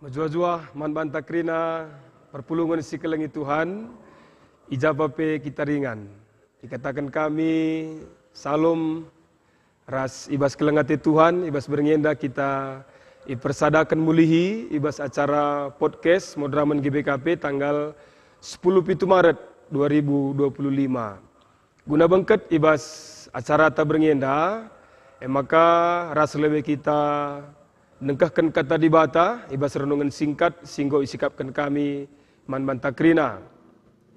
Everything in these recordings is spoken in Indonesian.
Majua-jua man banta krina perpulungan si kelengi Tuhan ijabape kita ringan. Dikatakan kami salom ras ibas kelengati Tuhan, ibas berngenda kita ipersadakan mulihi ibas acara podcast Modraman GBKP tanggal 10 Maret 2025. Guna bengket ibas acara ta berngenda, maka ras lebe kita nengkahkan kata dibata, ibas renungan singkat, singgo isikapkan kami man bantakrina.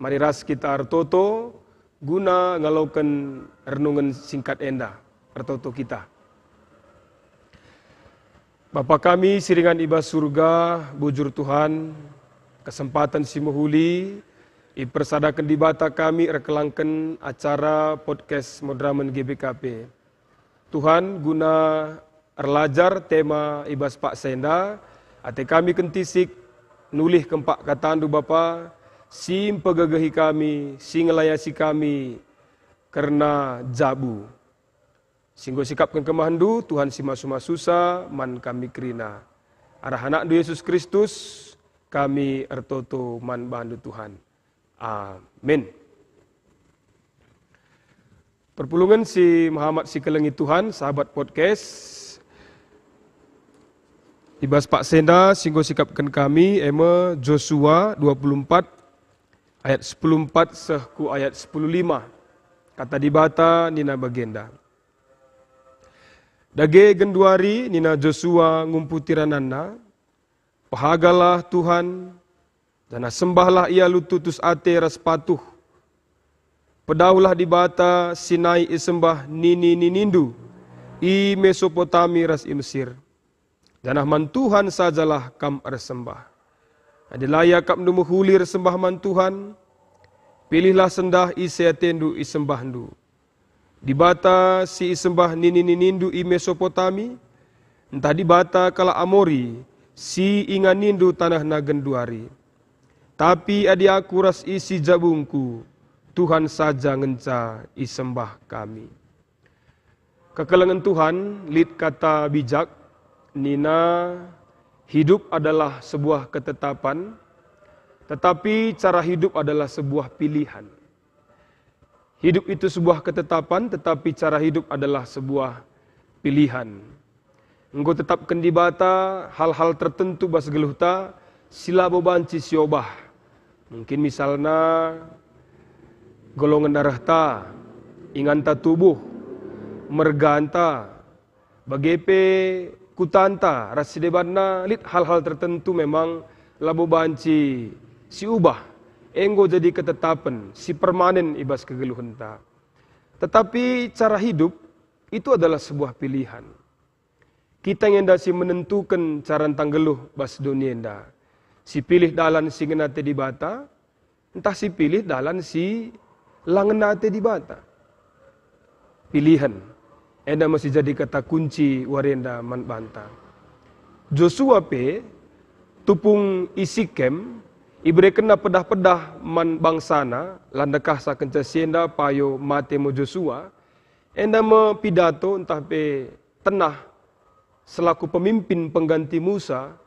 Mari ras kita artoto, guna ngalaukan renungan singkat enda, artoto kita. Bapa kami, siringan ibas surga, bujur Tuhan, kesempatan si muhuli, ipersadakan dibata kami, rekelangkan acara podcast Modraman GBKP. Tuhan, guna erlajar tema ibas Pak Senda, ate kami kentisik nulih kempak katandu Bapa, sim pegagahi kami, sing ngelayasi kami karena jabu. Singgo sikapkan kemahandu, Tuhan si masuma-susa, man kami krina. Arah anak Yesus Kristus, kami ertoto man bandu Tuhan. Amin. Perpulungan si Muhammad si kelengi Tuhan, sahabat podcast, ibas Pak Senda singgo sikapkan kami ema Joshua 24 ayat 14 sehku ayat 15. Kata dibata nina bagenda. Dage genduari nina Joshua ngumputiranana, pahagalah Tuhan, dan sembahlah ia lututus ate ras patuh. Pedaulah dibata Sinai isembah nini ninindu, i Mesopotami ras i Mesir. Janah man Tuhan sajalah kam ersembah. Adilaya kam nu muhulir sembah man Tuhan. Pilihlah sendah iseatendu isembahdu. Dibata si isembah nini nindu i Mesopotami. Entah dibata kala Amori si inganindu tanah nagenduari. Tapi adi aku ras isi jabungku. Tuhan saja ngenca isembah kami. Kekelengan Tuhan lid kata bijak. Nina, hidup adalah sebuah ketetapan, tetapi cara hidup adalah sebuah pilihan. Hidup itu sebuah ketetapan, tetapi cara hidup adalah sebuah pilihan. Engkau tetapkan di bata hal-hal tertentu bas geluhta, sila bobanci siobah. Mungkin misalnya golongan darah ta, inganta tubuh, merganta, bagepe kutanta, rasidebanna, lit hal-hal tertentu memang labo banci si ubah, enggo jadi ketetapan, si permanen ibas kegeluhenta. Tetapi cara hidup itu adalah sebuah pilihan. Kita yang si menentukan cara tanggeluh bas dunia enda. Si pilih dalan si ngenate di bata, entah si pilih dalan si langenate di bata. Pilihan. Enda masih jadi kata kunci warenda man banta. Joshua pe tupung isikem ibre kena pedah-pedah man bangsana landakah sa kenca sienda payo mate mo Joshua. Enda me pidato entah pe tenah selaku pemimpin pengganti Musa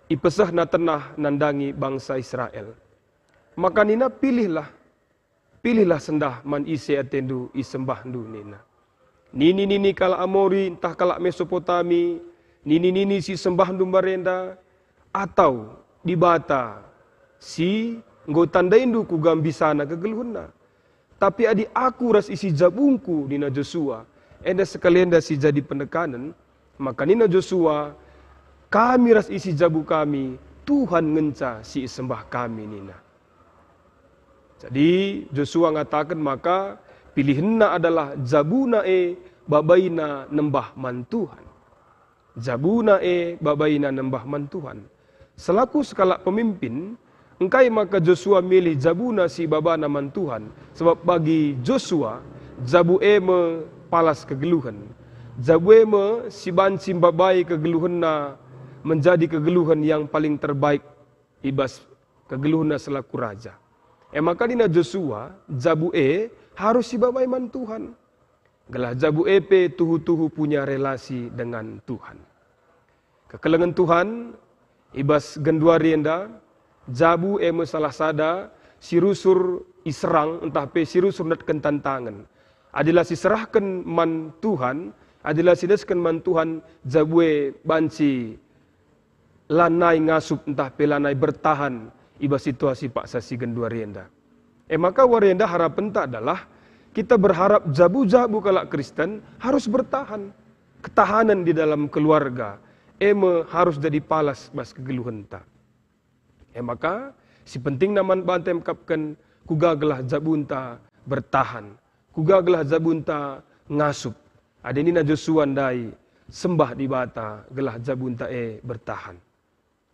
ipesah na tenah nandangi bangsa Israel. Maka nina pilihlah sendah man ise atendu isembahdu nina. Nini kala Amori, entah kala Mesopotami, nini si sembah dumbarenda, atau di bata si nggo tandaindu ku gambisana kegeluhuna. Tapi adi aku ras isi jabungku nina Joshua, enda sekalian da si jadi penekanan, maka nina Joshua, kami ras isi jabu kami, Tuhan ngenca si sembah kami nina. Jadi Joshua ngatakan maka pilihanna adalah jabuna babaina nembah man Tuhan. Jabuna babaina nembah man Tuhan. Selaku skala pemimpin, engkai maka Joshua milih jabuna si babana man Tuhan. Sebab bagi Joshua, jabu me palas kegeluhan. Jabu me si banci babai kegeluhanna menjadi kegeluhan yang paling terbaik ibas kegeluhanna selaku raja. Maka dina Joshua, jabu harus si babai man Tuhan. Gelah jabu tuhu-tuhu punya relasi dengan Tuhan. Kekelengan Tuhan, ibas genduari enda, jabu eme salah sada, sirusur iserang, entah pe sirusur natkan tantangan. Adalah siserahkan man Tuhan, adalah sidaskan man Tuhan, jabue banci, lanai ngasup, entah pe lanai bertahan, ibas situasi paksa si genduari enda. Maka warienda harapan tak adalah, kita berharap jabu-jabu kalak Kristen harus bertahan. Ketahanan di dalam keluarga. Harus jadi palas bas kegeluhan ta. Maka si penting naman bantem kapkan kugagalah jabunta bertahan. Kugagalah jabunta ngasup. Ada ini na Joshua ndai sembah di bata gelah jabunta bertahan.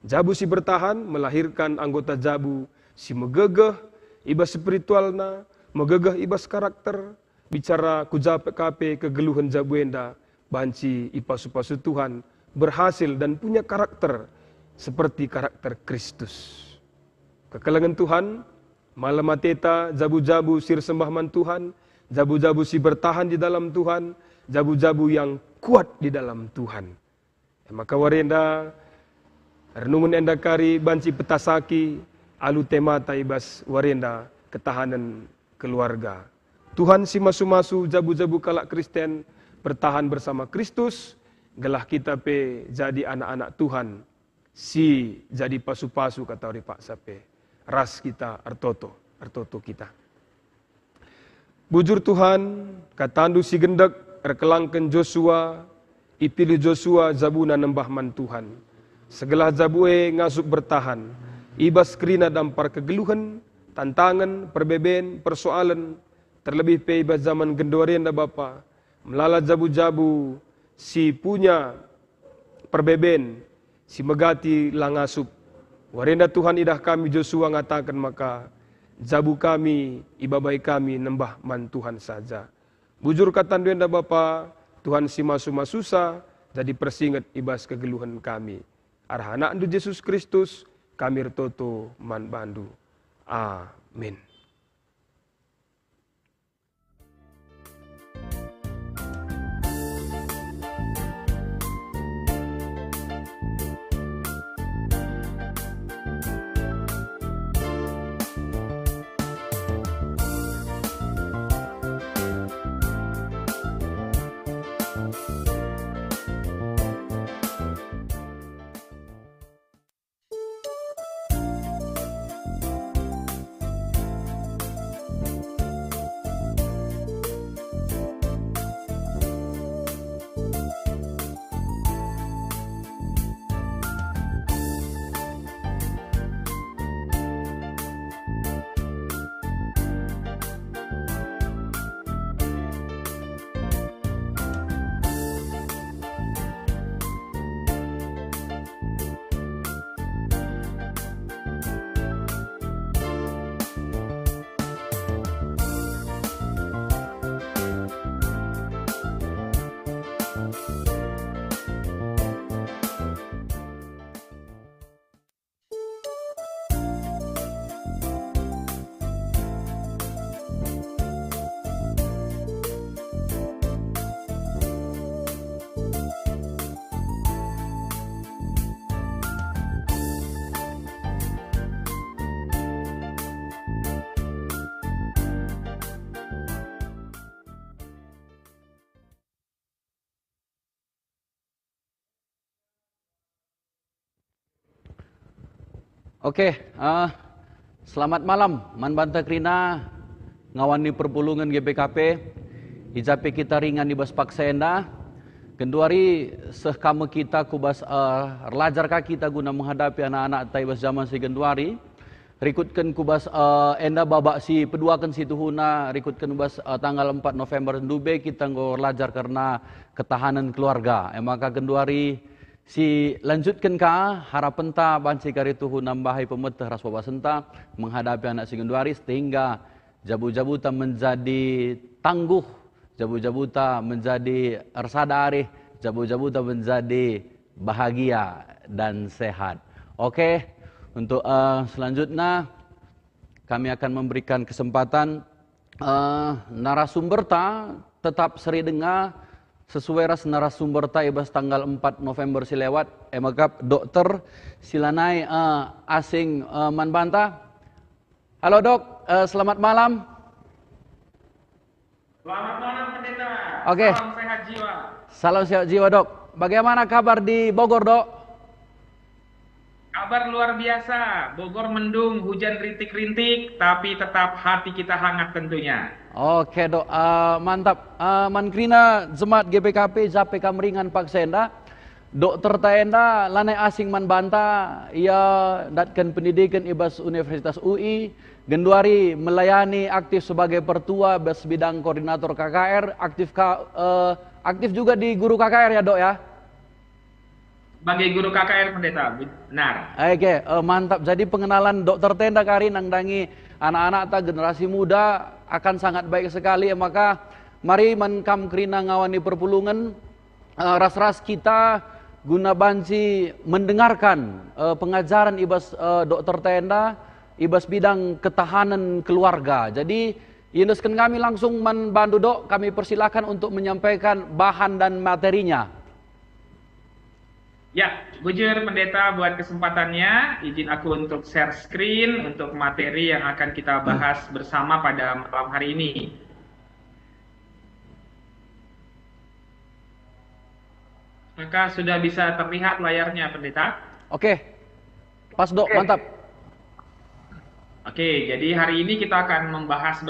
Jabu si bertahan melahirkan anggota jabu si megegeh ibas spiritualna, megegeh ibas karakter. Bicara kujape kegeluhan jabuenda banci ipasu-pasu Tuhan berhasil dan punya karakter seperti karakter Kristus. Kekelangan Tuhan, malam mateta, jabu-jabu sir sembah man Tuhan, jabu-jabu si bertahan di dalam Tuhan, jabu-jabu yang kuat di dalam Tuhan. Maka warenda, renungan enda kari banci petasaki, alu tema taibas warenda ketahanan keluarga. Tuhan si masu-masu jabu-jabu kalak Kristen bertahan bersama Kristus, gelah kita pe jadi anak-anak Tuhan, si jadi pasu-pasu kata ori Pak Sape, ras kita artoto kita. Bujur Tuhan, katandu si gendek, rekelangken Joshua, ipilih Joshua zabuna nembah man Tuhan. Segelah jabue ngasup bertahan, ibas kerina dampar kegeluhan, tantangan, perbeben, persoalan, terlebih pe ibas zaman gendorean da Bapa, melala jabu-jabu, si punya perbeben, si megati langasup. Warenda Tuhan idah kami Joshua ngatakan maka, jabu kami, ibabai kami nembah man Tuhan saja. Bujur katan duenda Bapa, Tuhan si masu-masusa, jadi persingat ibas kegeluhan kami. Arhana andu Yesus Kristus, kami retoto man bandu. Amin. Oke, selamat malam, Man Banta Krina, ngawani perpulungan GPKP, ijape kita ringan di bas paksenda, genduari sehkama kita kubas relajar kita guna menghadapi anak-anak taibas zaman si genduari, rikutkan kubas enda babak si peduakan si tuhuna, rikutkan kubas tanggal 4 November dube kita nggo relajar karena ketahanan keluarga, maka genduari si lanjutkan ka harapan ta banci kari tuhu nambahi pemetah raswa basenta menghadapi anak si genduari sehingga jabu-jabuta menjadi tangguh, jabu-jabuta menjadi arsadari, jabu-jabuta menjadi bahagia dan sehat. Oke, untuk selanjutnya kami akan memberikan kesempatan narasumber ta tetap seri dengar sesuai ras narasumber ta ibas tanggal 4 November silewat emagap dokter silanai asing manbanta. Halo dok, selamat malam. Selamat malam pendeta. Oke. Salam sehat jiwa. Salam sehat jiwa dok. Bagaimana kabar di Bogor dok? Kabar luar biasa. Bogor mendung, hujan rintik-rintik, tapi tetap hati kita hangat tentunya. Oke dok, mantap. Mankrina Jemaat GBKP Jape Kamringan Paksenda, Dokter Taenda lanai asing manbanta, ia datkan pendidikan ibas Universitas UI, Genduari melayani aktif sebagai pertua bes bidang koordinator KKR, aktif juga di guru KKR ya dok ya? Sebagai guru KKR pendeta, benar. Oke, mantap. Jadi pengenalan Dokter Tenda kari nangdangi anak-anak ta generasi muda akan sangat baik sekali. Maka mari menkam kerina ngawani perpulungan ras-ras kita guna banci mendengarkan pengajaran ibas Dokter Tenda ibas bidang ketahanan keluarga. Jadi induskan kami langsung membantu dok, kami persilakan untuk menyampaikan bahan dan materinya. Ya, bujur pendeta buat kesempatannya. Izin aku untuk share screen untuk materi yang akan kita bahas bersama pada malam hari ini. Maka sudah bisa terlihat layarnya pendeta? Oke, pas dok, mantap. Oke, jadi hari ini kita akan membahas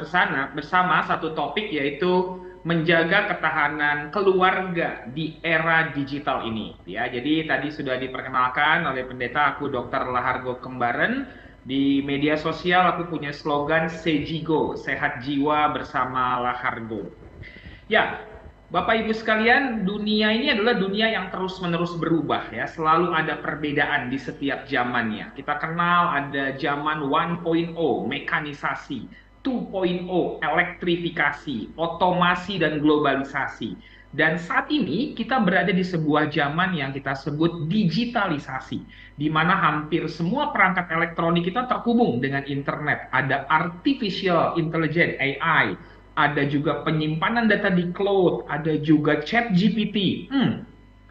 bersama satu topik yaitu menjaga ketahanan keluarga di era digital ini. Ya, jadi tadi sudah diperkenalkan oleh pendeta aku Dr. Lahargo Kembaren. Di media sosial aku punya slogan Sejigo, sehat jiwa bersama Lahargo. Ya, Bapak Ibu sekalian, dunia ini adalah dunia yang terus-menerus berubah ya, selalu ada perbedaan di setiap zamannya. Kita kenal ada zaman 1.0, mekanisasi, 2.0, elektrifikasi, otomasi dan globalisasi. Dan saat ini kita berada di sebuah zaman yang kita sebut digitalisasi, di mana hampir semua perangkat elektronik kita terhubung dengan internet. Ada artificial intelligence, AI, ada juga penyimpanan data di cloud, ada juga chat GPT.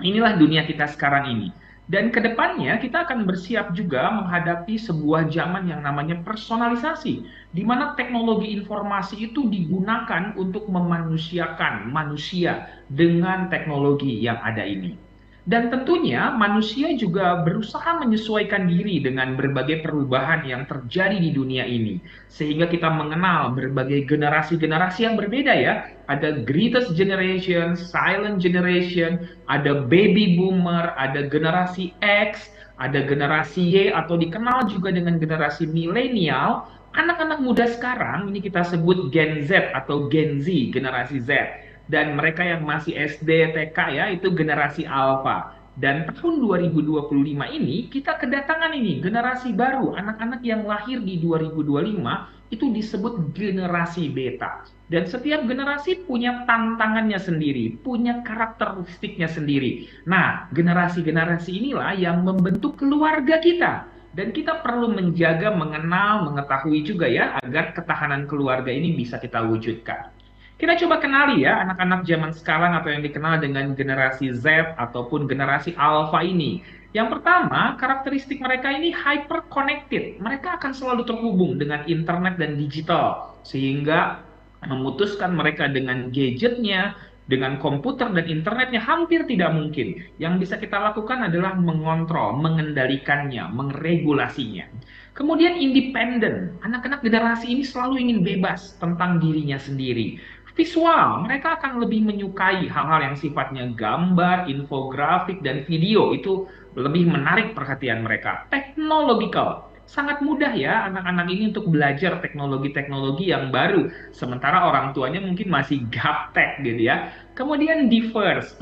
Inilah dunia kita sekarang ini. Dan kedepannya kita akan bersiap juga menghadapi sebuah zaman yang namanya personalisasi, di mana teknologi informasi itu digunakan untuk memanusiakan manusia dengan teknologi yang ada ini. Dan tentunya manusia juga berusaha menyesuaikan diri dengan berbagai perubahan yang terjadi di dunia ini. Sehingga kita mengenal berbagai generasi-generasi yang berbeda ya. Ada greatest generation, silent generation, ada baby boomer, ada generasi X, ada generasi Y atau dikenal juga dengan generasi milenial. Anak-anak muda sekarang ini kita sebut Gen Z atau Gen Z, generasi Z. Dan mereka yang masih SD, TK ya, itu generasi Alpha. Dan tahun 2025 ini, kita kedatangan ini, generasi baru, anak-anak yang lahir di 2025, itu disebut generasi Beta. Dan setiap generasi punya tantangannya sendiri, punya karakteristiknya sendiri. Nah, generasi-generasi inilah yang membentuk keluarga kita. Dan kita perlu menjaga, mengenal, mengetahui juga ya, agar ketahanan keluarga ini bisa kita wujudkan. Kita coba kenali ya anak-anak zaman sekarang atau yang dikenal dengan generasi Z ataupun generasi Alpha ini. Yang pertama, karakteristik mereka ini hyper connected. Mereka akan selalu terhubung dengan internet dan digital. Sehingga memutuskan mereka dengan gadgetnya, dengan komputer dan internetnya hampir tidak mungkin. Yang bisa kita lakukan adalah mengontrol, mengendalikannya, meregulasinya. Kemudian independen. Anak-anak generasi ini selalu ingin bebas tentang dirinya sendiri. Visual, mereka akan lebih menyukai hal-hal yang sifatnya gambar, infografik, dan video. Itu lebih menarik perhatian mereka. Technological, sangat mudah ya anak-anak ini untuk belajar teknologi-teknologi yang baru. Sementara orang tuanya mungkin masih gaptek gitu ya. Kemudian diverse,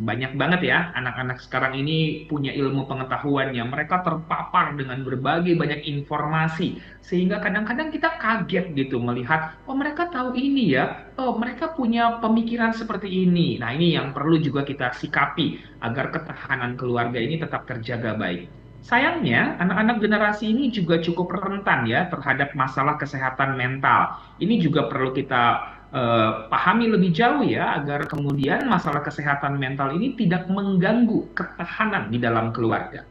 banyak banget ya anak-anak sekarang ini punya ilmu pengetahuannya. Mereka terpapar dengan berbagai banyak informasi. Sehingga kadang-kadang kita kaget gitu melihat, oh mereka tahu ini ya, oh mereka punya pemikiran seperti ini. Nah ini yang perlu juga kita sikapi agar ketahanan keluarga ini tetap terjaga baik. Sayangnya, anak-anak generasi ini juga cukup rentan ya terhadap masalah kesehatan mental. Ini juga perlu kita pahami lebih jauh ya, agar kemudian masalah kesehatan mental ini tidak mengganggu ketahanan di dalam keluarga.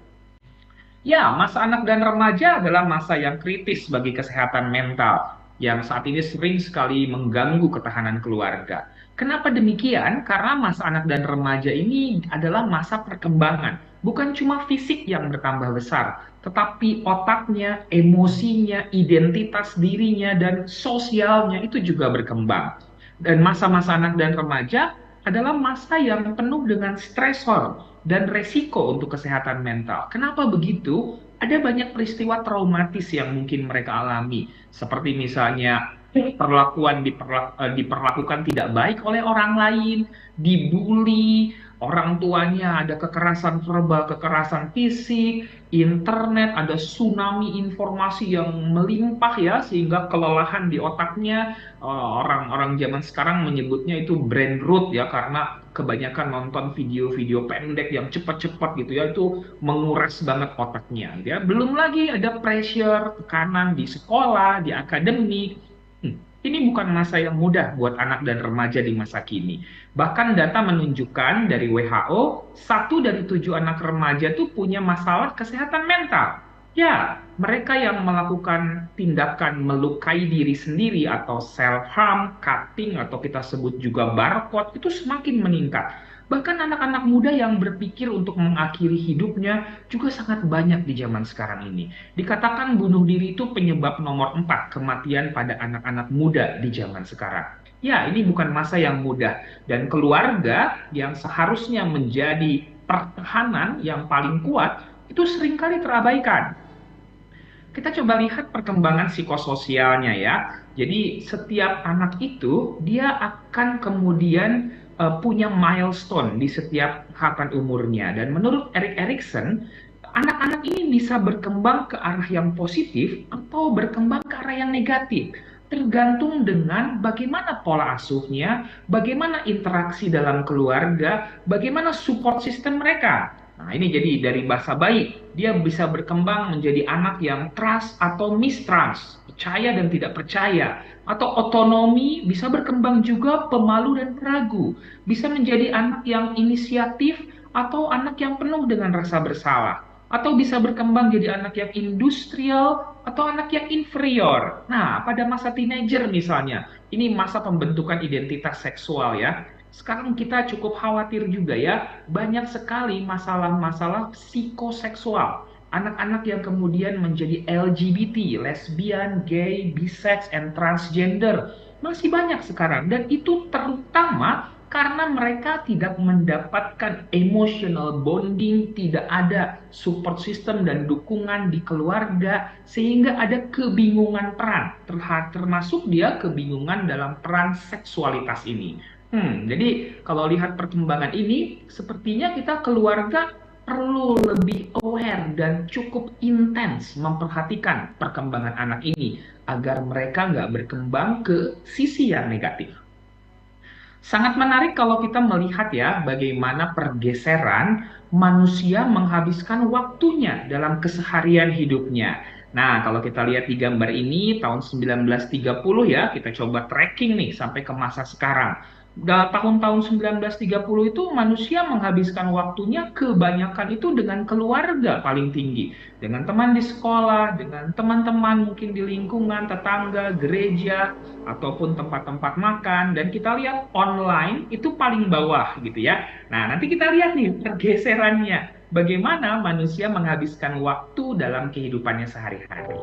Ya, masa anak dan remaja adalah masa yang kritis bagi kesehatan mental, yang saat ini sering sekali mengganggu ketahanan keluarga. Kenapa demikian? Karena masa anak dan remaja ini adalah masa perkembangan. Bukan cuma fisik yang bertambah besar, tetapi otaknya, emosinya, identitas dirinya, dan sosialnya itu juga berkembang. Dan masa-masa anak dan remaja adalah masa yang penuh dengan stresor dan resiko untuk kesehatan mental. Kenapa begitu? Ada banyak peristiwa traumatis yang mungkin mereka alami, seperti misalnya diperlakukan tidak baik oleh orang lain, dibully, orang tuanya, ada kekerasan verbal, kekerasan fisik, internet, ada tsunami informasi yang melimpah ya, sehingga kelelahan di otaknya. Orang-orang zaman sekarang menyebutnya itu brain rot ya, karena kebanyakan nonton video-video pendek yang cepat-cepat gitu ya, itu menguras banget otaknya ya. Belum lagi ada pressure, tekanan di sekolah, di akademik. Ini bukan masa yang mudah buat anak dan remaja di masa kini. Bahkan data menunjukkan dari WHO, 1 dari 7 anak remaja tuh punya masalah kesehatan mental. Ya, mereka yang melakukan tindakan melukai diri sendiri atau self-harm, cutting, atau kita sebut juga barcode, itu semakin meningkat. Bahkan anak-anak muda yang berpikir untuk mengakhiri hidupnya juga sangat banyak di zaman sekarang ini. Dikatakan bunuh diri itu penyebab nomor 4 kematian pada anak-anak muda di zaman sekarang. Ya, ini bukan masa yang mudah. Dan keluarga yang seharusnya menjadi pertahanan yang paling kuat, itu seringkali terabaikan. Kita coba lihat perkembangan psikososialnya ya. Jadi setiap anak itu dia akan kemudian punya milestone di setiap tahapan umurnya. Dan menurut Erik Erikson, anak-anak ini bisa berkembang ke arah yang positif atau berkembang ke arah yang negatif. Tergantung dengan bagaimana pola asuhnya, bagaimana interaksi dalam keluarga, bagaimana support system mereka. Nah, ini jadi dari bahasa bayi, dia bisa berkembang menjadi anak yang trust atau mistrust, percaya dan tidak percaya, atau otonomi, bisa berkembang juga pemalu dan ragu, bisa menjadi anak yang inisiatif atau anak yang penuh dengan rasa bersalah, atau bisa berkembang jadi anak yang industrial atau anak yang inferior. Nah, pada masa teenager misalnya, ini masa pembentukan identitas seksual ya. Sekarang kita cukup khawatir juga ya, banyak sekali masalah-masalah psikoseksual. Anak-anak yang kemudian menjadi LGBT, lesbian, gay, bisex, and transgender. Masih banyak sekarang, dan itu terutama karena mereka tidak mendapatkan emotional bonding, tidak ada support system dan dukungan di keluarga, sehingga ada kebingungan peran, termasuk dia kebingungan dalam peran seksualitas ini. Jadi kalau lihat perkembangan ini, sepertinya kita keluarga perlu lebih aware dan cukup intens memperhatikan perkembangan anak ini agar mereka nggak berkembang ke sisi yang negatif. Sangat menarik kalau kita melihat ya bagaimana pergeseran manusia menghabiskan waktunya dalam keseharian hidupnya. Nah, kalau kita lihat di gambar ini tahun 1930 ya, kita coba tracking nih sampai ke masa sekarang. Tahun-tahun 1930 itu manusia menghabiskan waktunya kebanyakan itu dengan keluarga paling tinggi. Dengan teman di sekolah, dengan teman-teman mungkin di lingkungan, tetangga, gereja, ataupun tempat-tempat makan. Dan kita lihat online itu paling bawah gitu ya. Nah, nanti kita lihat nih pergeserannya. Bagaimana manusia menghabiskan waktu dalam kehidupannya sehari-hari.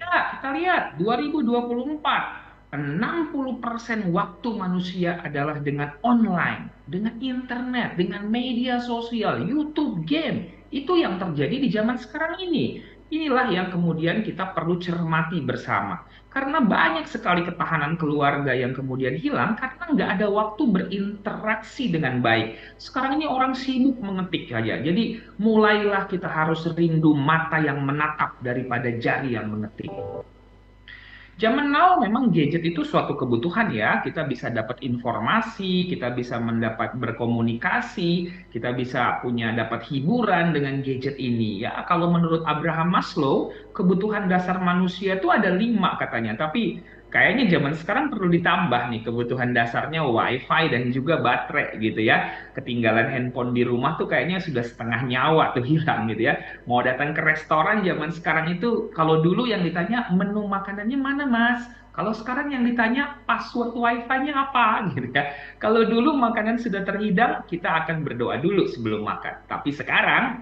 Ya, kita lihat 2024. 60% waktu manusia adalah dengan online, dengan internet, dengan media sosial, YouTube, game. Itu yang terjadi di zaman sekarang ini. Inilah yang kemudian kita perlu cermati bersama. Karena banyak sekali ketahanan keluarga yang kemudian hilang karena nggak ada waktu berinteraksi dengan baik. Sekarang ini orang sibuk mengetik saja. Jadi mulailah kita harus rindu mata yang menatap daripada jari yang mengetik. Zaman now memang gadget itu suatu kebutuhan ya. Kita bisa dapat informasi, kita bisa mendapat berkomunikasi, kita bisa dapat hiburan dengan gadget ini ya. Kalau menurut Abraham Maslow, kebutuhan dasar manusia itu ada 5 katanya. Tapi kayaknya zaman sekarang perlu ditambah nih kebutuhan dasarnya WiFi dan juga baterai gitu ya. Ketinggalan handphone di rumah tuh kayaknya sudah setengah nyawa tuh hilang gitu ya. Mau datang ke restoran zaman sekarang itu, kalau dulu yang ditanya menu makanannya mana mas? Kalau sekarang yang ditanya password wifi-nya apa gitu ya. Kalau dulu makanan sudah terhidang, kita akan berdoa dulu sebelum makan. Tapi sekarang,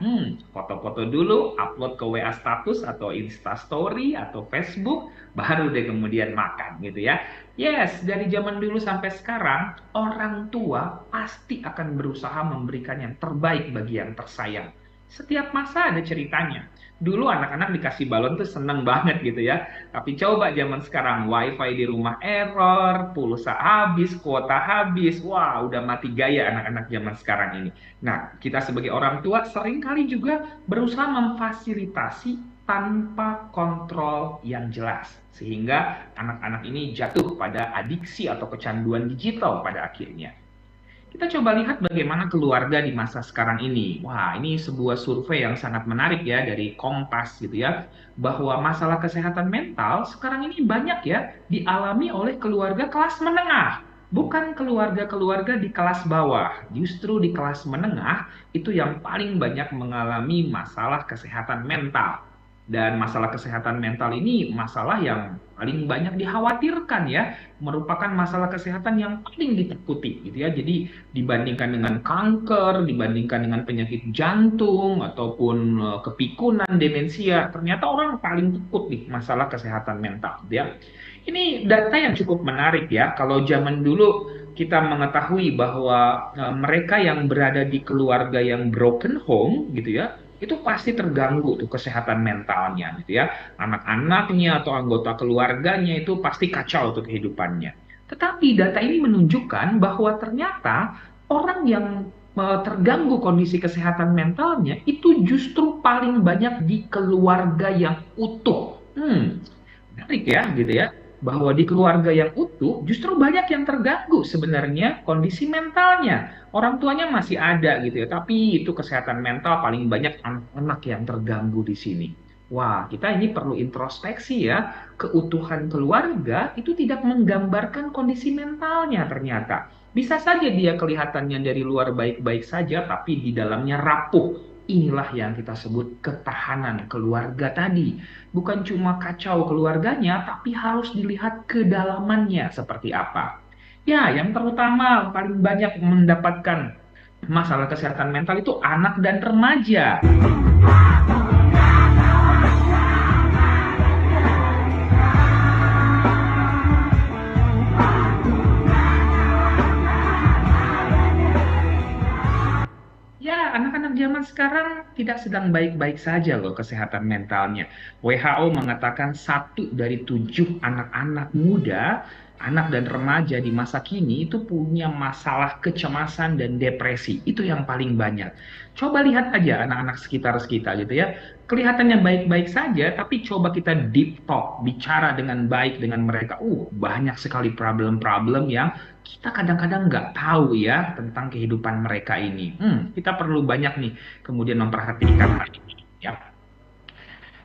foto-foto dulu, upload ke WA status atau Insta Story atau Facebook, baru deh kemudian makan gitu ya. Yes, dari zaman dulu sampai sekarang, orang tua pasti akan berusaha memberikan yang terbaik bagi yang tersayang. Setiap masa ada ceritanya. Dulu anak-anak dikasih balon tuh seneng banget gitu ya. Tapi coba zaman sekarang, wifi di rumah error, pulsa habis, kuota habis. Wah, udah mati gaya anak-anak zaman sekarang ini. Nah, kita sebagai orang tua seringkali juga berusaha memfasilitasi tanpa kontrol yang jelas. Sehingga anak-anak ini jatuh pada adiksi atau kecanduan digital pada akhirnya. Kita coba lihat bagaimana keluarga di masa sekarang ini. Wah, ini sebuah survei yang sangat menarik ya dari Kompas gitu ya, bahwa masalah kesehatan mental sekarang ini banyak ya dialami oleh keluarga kelas menengah. Bukan keluarga-keluarga di kelas bawah, justru di kelas menengah itu yang paling banyak mengalami masalah kesehatan mental. Dan masalah kesehatan mental ini masalah yang paling banyak dikhawatirkan ya, merupakan masalah kesehatan yang paling ditakuti gitu ya. Jadi dibandingkan dengan kanker, dibandingkan dengan penyakit jantung ataupun kepikunan, demensia, ternyata orang paling takut nih masalah kesehatan mental gitu ya. Ini data yang cukup menarik ya. Kalau zaman dulu kita mengetahui bahwa mereka yang berada di keluarga yang broken home gitu ya, itu pasti terganggu tuh kesehatan mentalnya gitu ya. Anak-anaknya atau anggota keluarganya itu pasti kacau tuh kehidupannya. Tetapi data ini menunjukkan bahwa ternyata orang yang terganggu kondisi kesehatan mentalnya itu justru paling banyak di keluarga yang utuh. Menarik ya gitu ya. Bahwa di keluarga yang utuh justru banyak yang terganggu sebenarnya kondisi mentalnya. Orang tuanya masih ada gitu ya, tapi itu kesehatan mental paling banyak anak-anak yang terganggu di sini. Wah, kita ini perlu introspeksi ya. Keutuhan keluarga itu tidak menggambarkan kondisi mentalnya ternyata. Bisa saja dia kelihatannya dari luar baik-baik saja, tapi di dalamnya rapuh. Inilah yang kita sebut ketahanan keluarga tadi. Bukan cuma kacau keluarganya, tapi harus dilihat kedalamannya seperti apa. Ya, yang terutama paling banyak mendapatkan masalah kesehatan mental itu anak dan remaja. Ya, anak-anak zaman sekarang tidak sedang baik-baik saja loh kesehatan mentalnya. WHO mengatakan 1 dari 7 anak-anak muda, anak dan remaja di masa kini itu punya masalah kecemasan dan depresi. Itu yang paling banyak. Coba lihat aja anak-anak sekitar kita gitu ya. Kelihatannya baik-baik saja, tapi coba kita deep talk, bicara dengan baik dengan mereka. Banyak sekali problem-problem yang kita kadang-kadang nggak tahu ya tentang kehidupan mereka ini. Kita perlu banyak nih kemudian memperhatikan hal ini ya.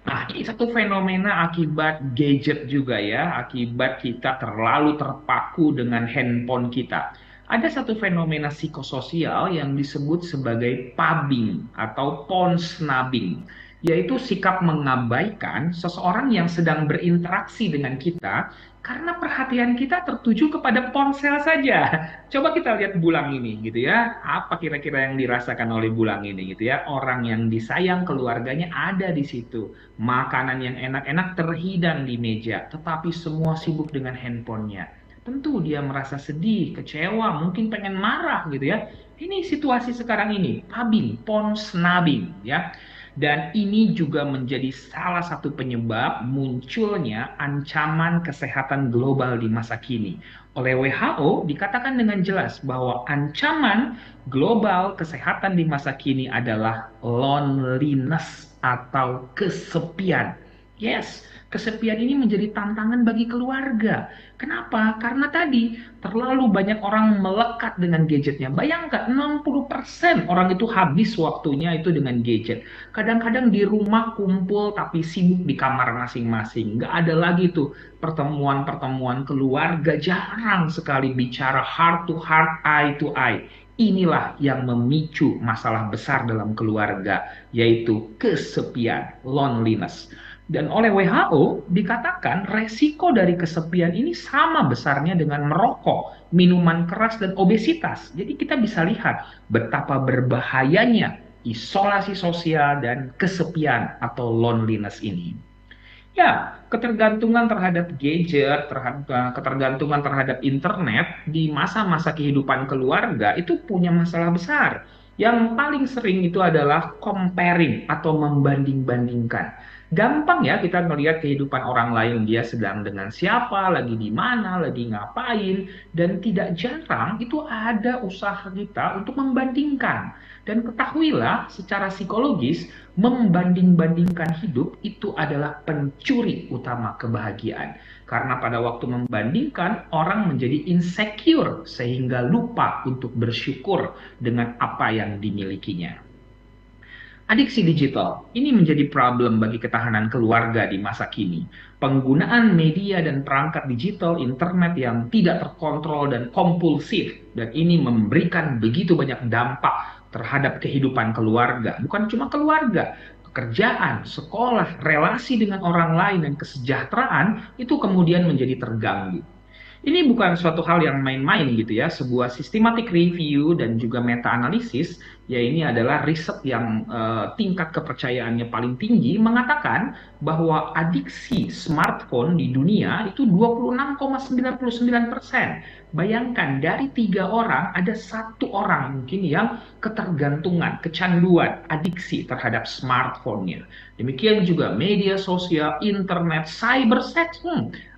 Nah, ini satu fenomena akibat gadget juga ya, akibat kita terlalu terpaku dengan handphone kita. Ada satu fenomena psikososial yang disebut sebagai pubbing atau phone snubbing. yaitu sikap mengabaikan seseorang yang sedang berinteraksi dengan kita karena perhatian kita tertuju kepada ponsel saja. Coba kita lihat Bulang ini gitu ya. Apa kira-kira yang dirasakan oleh Bulang ini gitu ya? Orang yang disayang keluarganya ada di situ. Makanan yang enak-enak terhidang di meja, tetapi semua sibuk dengan handphonenya. Tentu dia merasa sedih, kecewa, mungkin pengen marah gitu ya. Ini situasi sekarang ini, pabing, ponsnabing ya. Dan ini juga menjadi salah satu penyebab munculnya ancaman kesehatan global di masa kini. Oleh WHO dikatakan dengan jelas bahwa ancaman global kesehatan di masa kini adalah loneliness atau kesepian. Yes, kesepian ini menjadi tantangan bagi keluarga. Kenapa? Karena tadi terlalu banyak orang melekat dengan gadgetnya. Bayangkan 60% orang itu habis waktunya itu dengan gadget. Kadang-kadang di rumah kumpul tapi sibuk di kamar masing-masing. Nggak ada lagi tuh pertemuan-pertemuan keluarga. Jarang sekali bicara heart to heart, eye to eye. Inilah yang memicu masalah besar dalam keluarga, yaitu kesepian, loneliness. Dan oleh WHO dikatakan resiko dari kesepian ini sama besarnya dengan merokok, minuman keras, dan obesitas. Jadi kita bisa lihat betapa berbahayanya isolasi sosial dan kesepian atau loneliness ini. Ya, ketergantungan terhadap gadget, ketergantungan terhadap internet di masa-masa kehidupan keluarga itu punya masalah besar. Yang paling sering itu adalah comparing atau membanding-bandingkan. Gampang ya kita melihat kehidupan orang lain, dia sedang dengan siapa, lagi di mana, lagi ngapain, dan tidak jarang itu ada usaha kita untuk membandingkan. Dan ketahuilah secara psikologis, membanding-bandingkan hidup itu adalah pencuri utama kebahagiaan. Karena pada waktu membandingkan, orang menjadi insecure sehingga lupa untuk bersyukur dengan apa yang dimilikinya. Adiksi digital ini menjadi problem bagi ketahanan keluarga di masa kini. Penggunaan media dan perangkat digital internet yang tidak terkontrol dan kompulsif, dan ini memberikan begitu banyak dampak terhadap kehidupan keluarga. Bukan cuma keluarga, pekerjaan, sekolah, relasi dengan orang lain, dan kesejahteraan itu kemudian menjadi terganggu. Ini bukan suatu hal yang main-main gitu ya, sebuah systematic review dan juga meta-analisis, ya ini adalah riset yang tingkat kepercayaannya paling tinggi, mengatakan bahwa adiksi smartphone di dunia itu 26,99%. Bayangkan dari 3 orang, ada 1 orang mungkin yang ketergantungan, kecanduan, adiksi terhadap smartphone-nya. Demikian juga media sosial, internet, cybersex.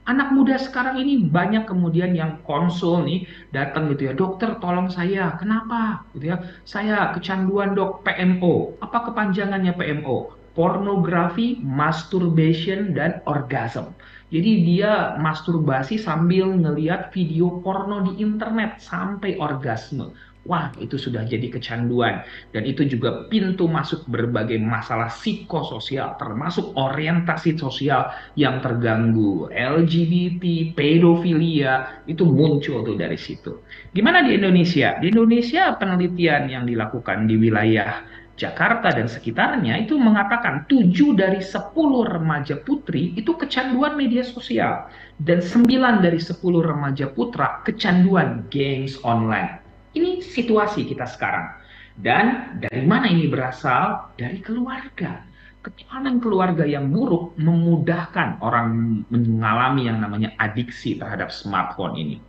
Anak muda sekarang ini banyak kemudian yang konsul nih, datang gitu ya, dokter tolong saya, kenapa? Gitu ya, saya kecanduan dok, PMO. Apa kepanjangannya PMO? Pornografi, masturbation, dan orgasm. Jadi dia masturbasi sambil ngelihat video porno di internet sampai orgasme. Wah, itu sudah jadi kecanduan. Dan itu juga pintu masuk berbagai masalah psikososial, termasuk orientasi sosial yang terganggu. LGBT, pedofilia, itu muncul tuh dari situ. Gimana di Indonesia? Di Indonesia penelitian yang dilakukan di wilayah Jakarta dan sekitarnya itu mengatakan 7 dari 10 remaja putri itu kecanduan media sosial. Dan 9 dari 10 remaja putra kecanduan games online. Ini situasi kita sekarang. Dan dari mana ini berasal? Dari keluarga. Ketahanan keluarga yang buruk memudahkan orang mengalami yang namanya adiksi terhadap smartphone ini.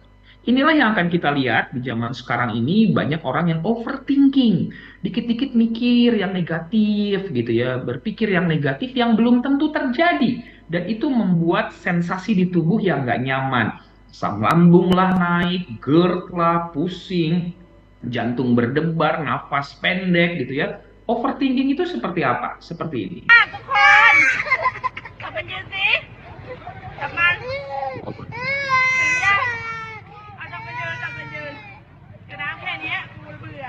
Inilah yang akan kita lihat di zaman sekarang ini, banyak orang yang overthinking. Dikit-dikit mikir yang negatif gitu ya, berpikir yang negatif yang belum tentu terjadi. Dan itu membuat sensasi di tubuh yang nggak nyaman. Asam lambung lah naik, GERD lah, pusing, jantung berdebar, nafas pendek gitu ya. Overthinking itu seperti apa? Seperti ini. ทุกคนกลับมายืนสิกลับมาถึงยังเอากลับมายืนกระน้ำแค่เนี้ยกูเบื่อ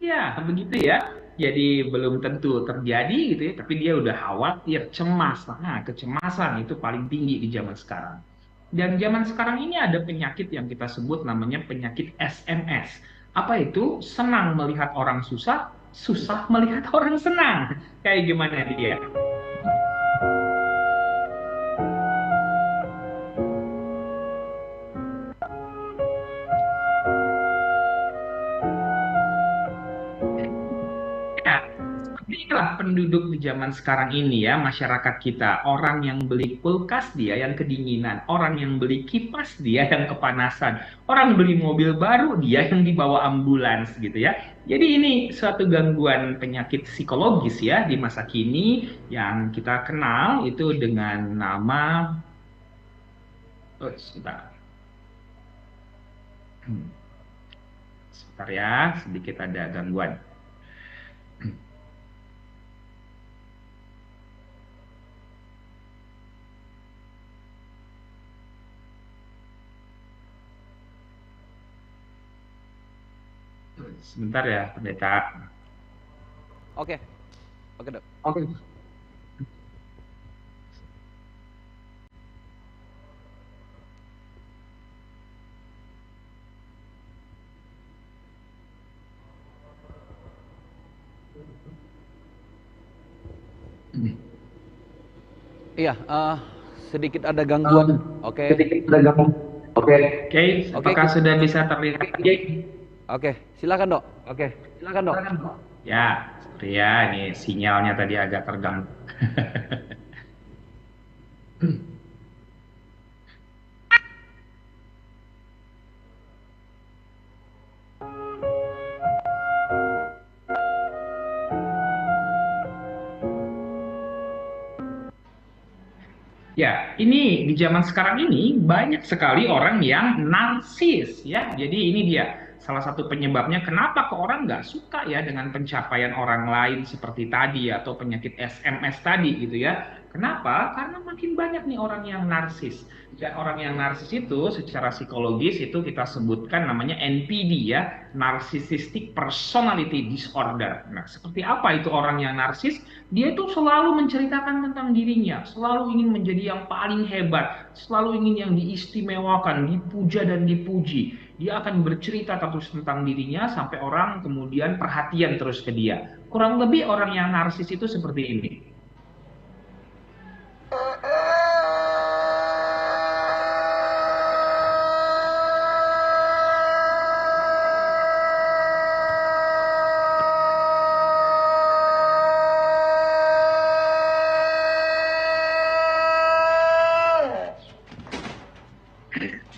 Ya, begitu ya. Jadi belum tentu terjadi gitu ya, tapi dia udah khawatir, cemas. Nah, kecemasan itu paling tinggi di zaman sekarang. Dan zaman sekarang ini ada penyakit yang kita sebut namanya penyakit SMS. Apa itu? Senang melihat orang susah, susah melihat orang senang. Kayak gimana dia? Ya, inilah penduduk di zaman sekarang ini ya, masyarakat kita. Orang yang beli kulkas dia yang kedinginan, orang yang beli kipas dia yang kepanasan, orang beli mobil baru dia yang dibawa ambulans gitu ya. Jadi ini suatu gangguan penyakit psikologis ya di masa kini yang kita kenal itu dengan nama, oh, sebentar. Sebentar ya, sedikit ada gangguan. Sebentar ya, pendeta. Oke. Oke, Dok. Oke. Iya, sedikit ada gangguan. Oke. Oke, apakah sudah bisa terlihat? Oke, silakan, Dok. Silakan, Dok. Ya, sorry ya, ini sinyalnya tadi agak terganggu. Ya, ini di zaman sekarang ini banyak sekali orang yang narsis ya. Jadi ini dia salah satu penyebabnya kenapa kok orang nggak suka ya dengan pencapaian orang lain seperti tadi atau penyakit SMS tadi gitu ya. Kenapa? Karena makin banyak nih orang yang narsis. Dan orang yang narsis itu secara psikologis itu kita sebutkan namanya NPD ya, Narcissistic Personality Disorder. Nah, seperti apa itu orang yang narsis? Dia itu selalu menceritakan tentang dirinya, selalu ingin menjadi yang paling hebat, selalu ingin yang diistimewakan, dipuja dan dipuji. Dia akan bercerita terus tentang dirinya sampai orang kemudian perhatian terus ke dia. Kurang lebih orang yang narsis itu seperti ini.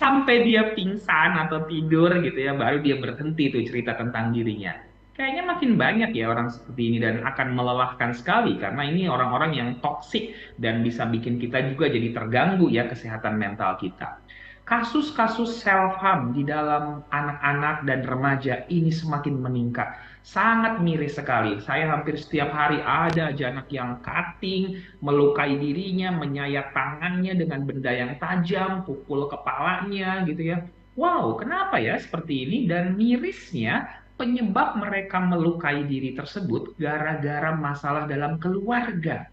Sampai dia pingsan atau tidur gitu ya, baru dia berhenti tuh cerita tentang dirinya. Kayaknya makin banyak ya orang seperti ini dan akan melelahkan sekali karena ini orang-orang yang toksik dan bisa bikin kita juga jadi terganggu ya kesehatan mental kita. Kasus-kasus self-harm di dalam anak-anak dan remaja ini semakin meningkat. Sangat miris sekali. Saya hampir setiap hari ada aja anak yang cutting, melukai dirinya, menyayat tangannya dengan benda yang tajam, pukul kepalanya gitu ya. Wow, kenapa ya seperti ini? Dan mirisnya penyebab mereka melukai diri tersebut gara-gara masalah dalam keluarga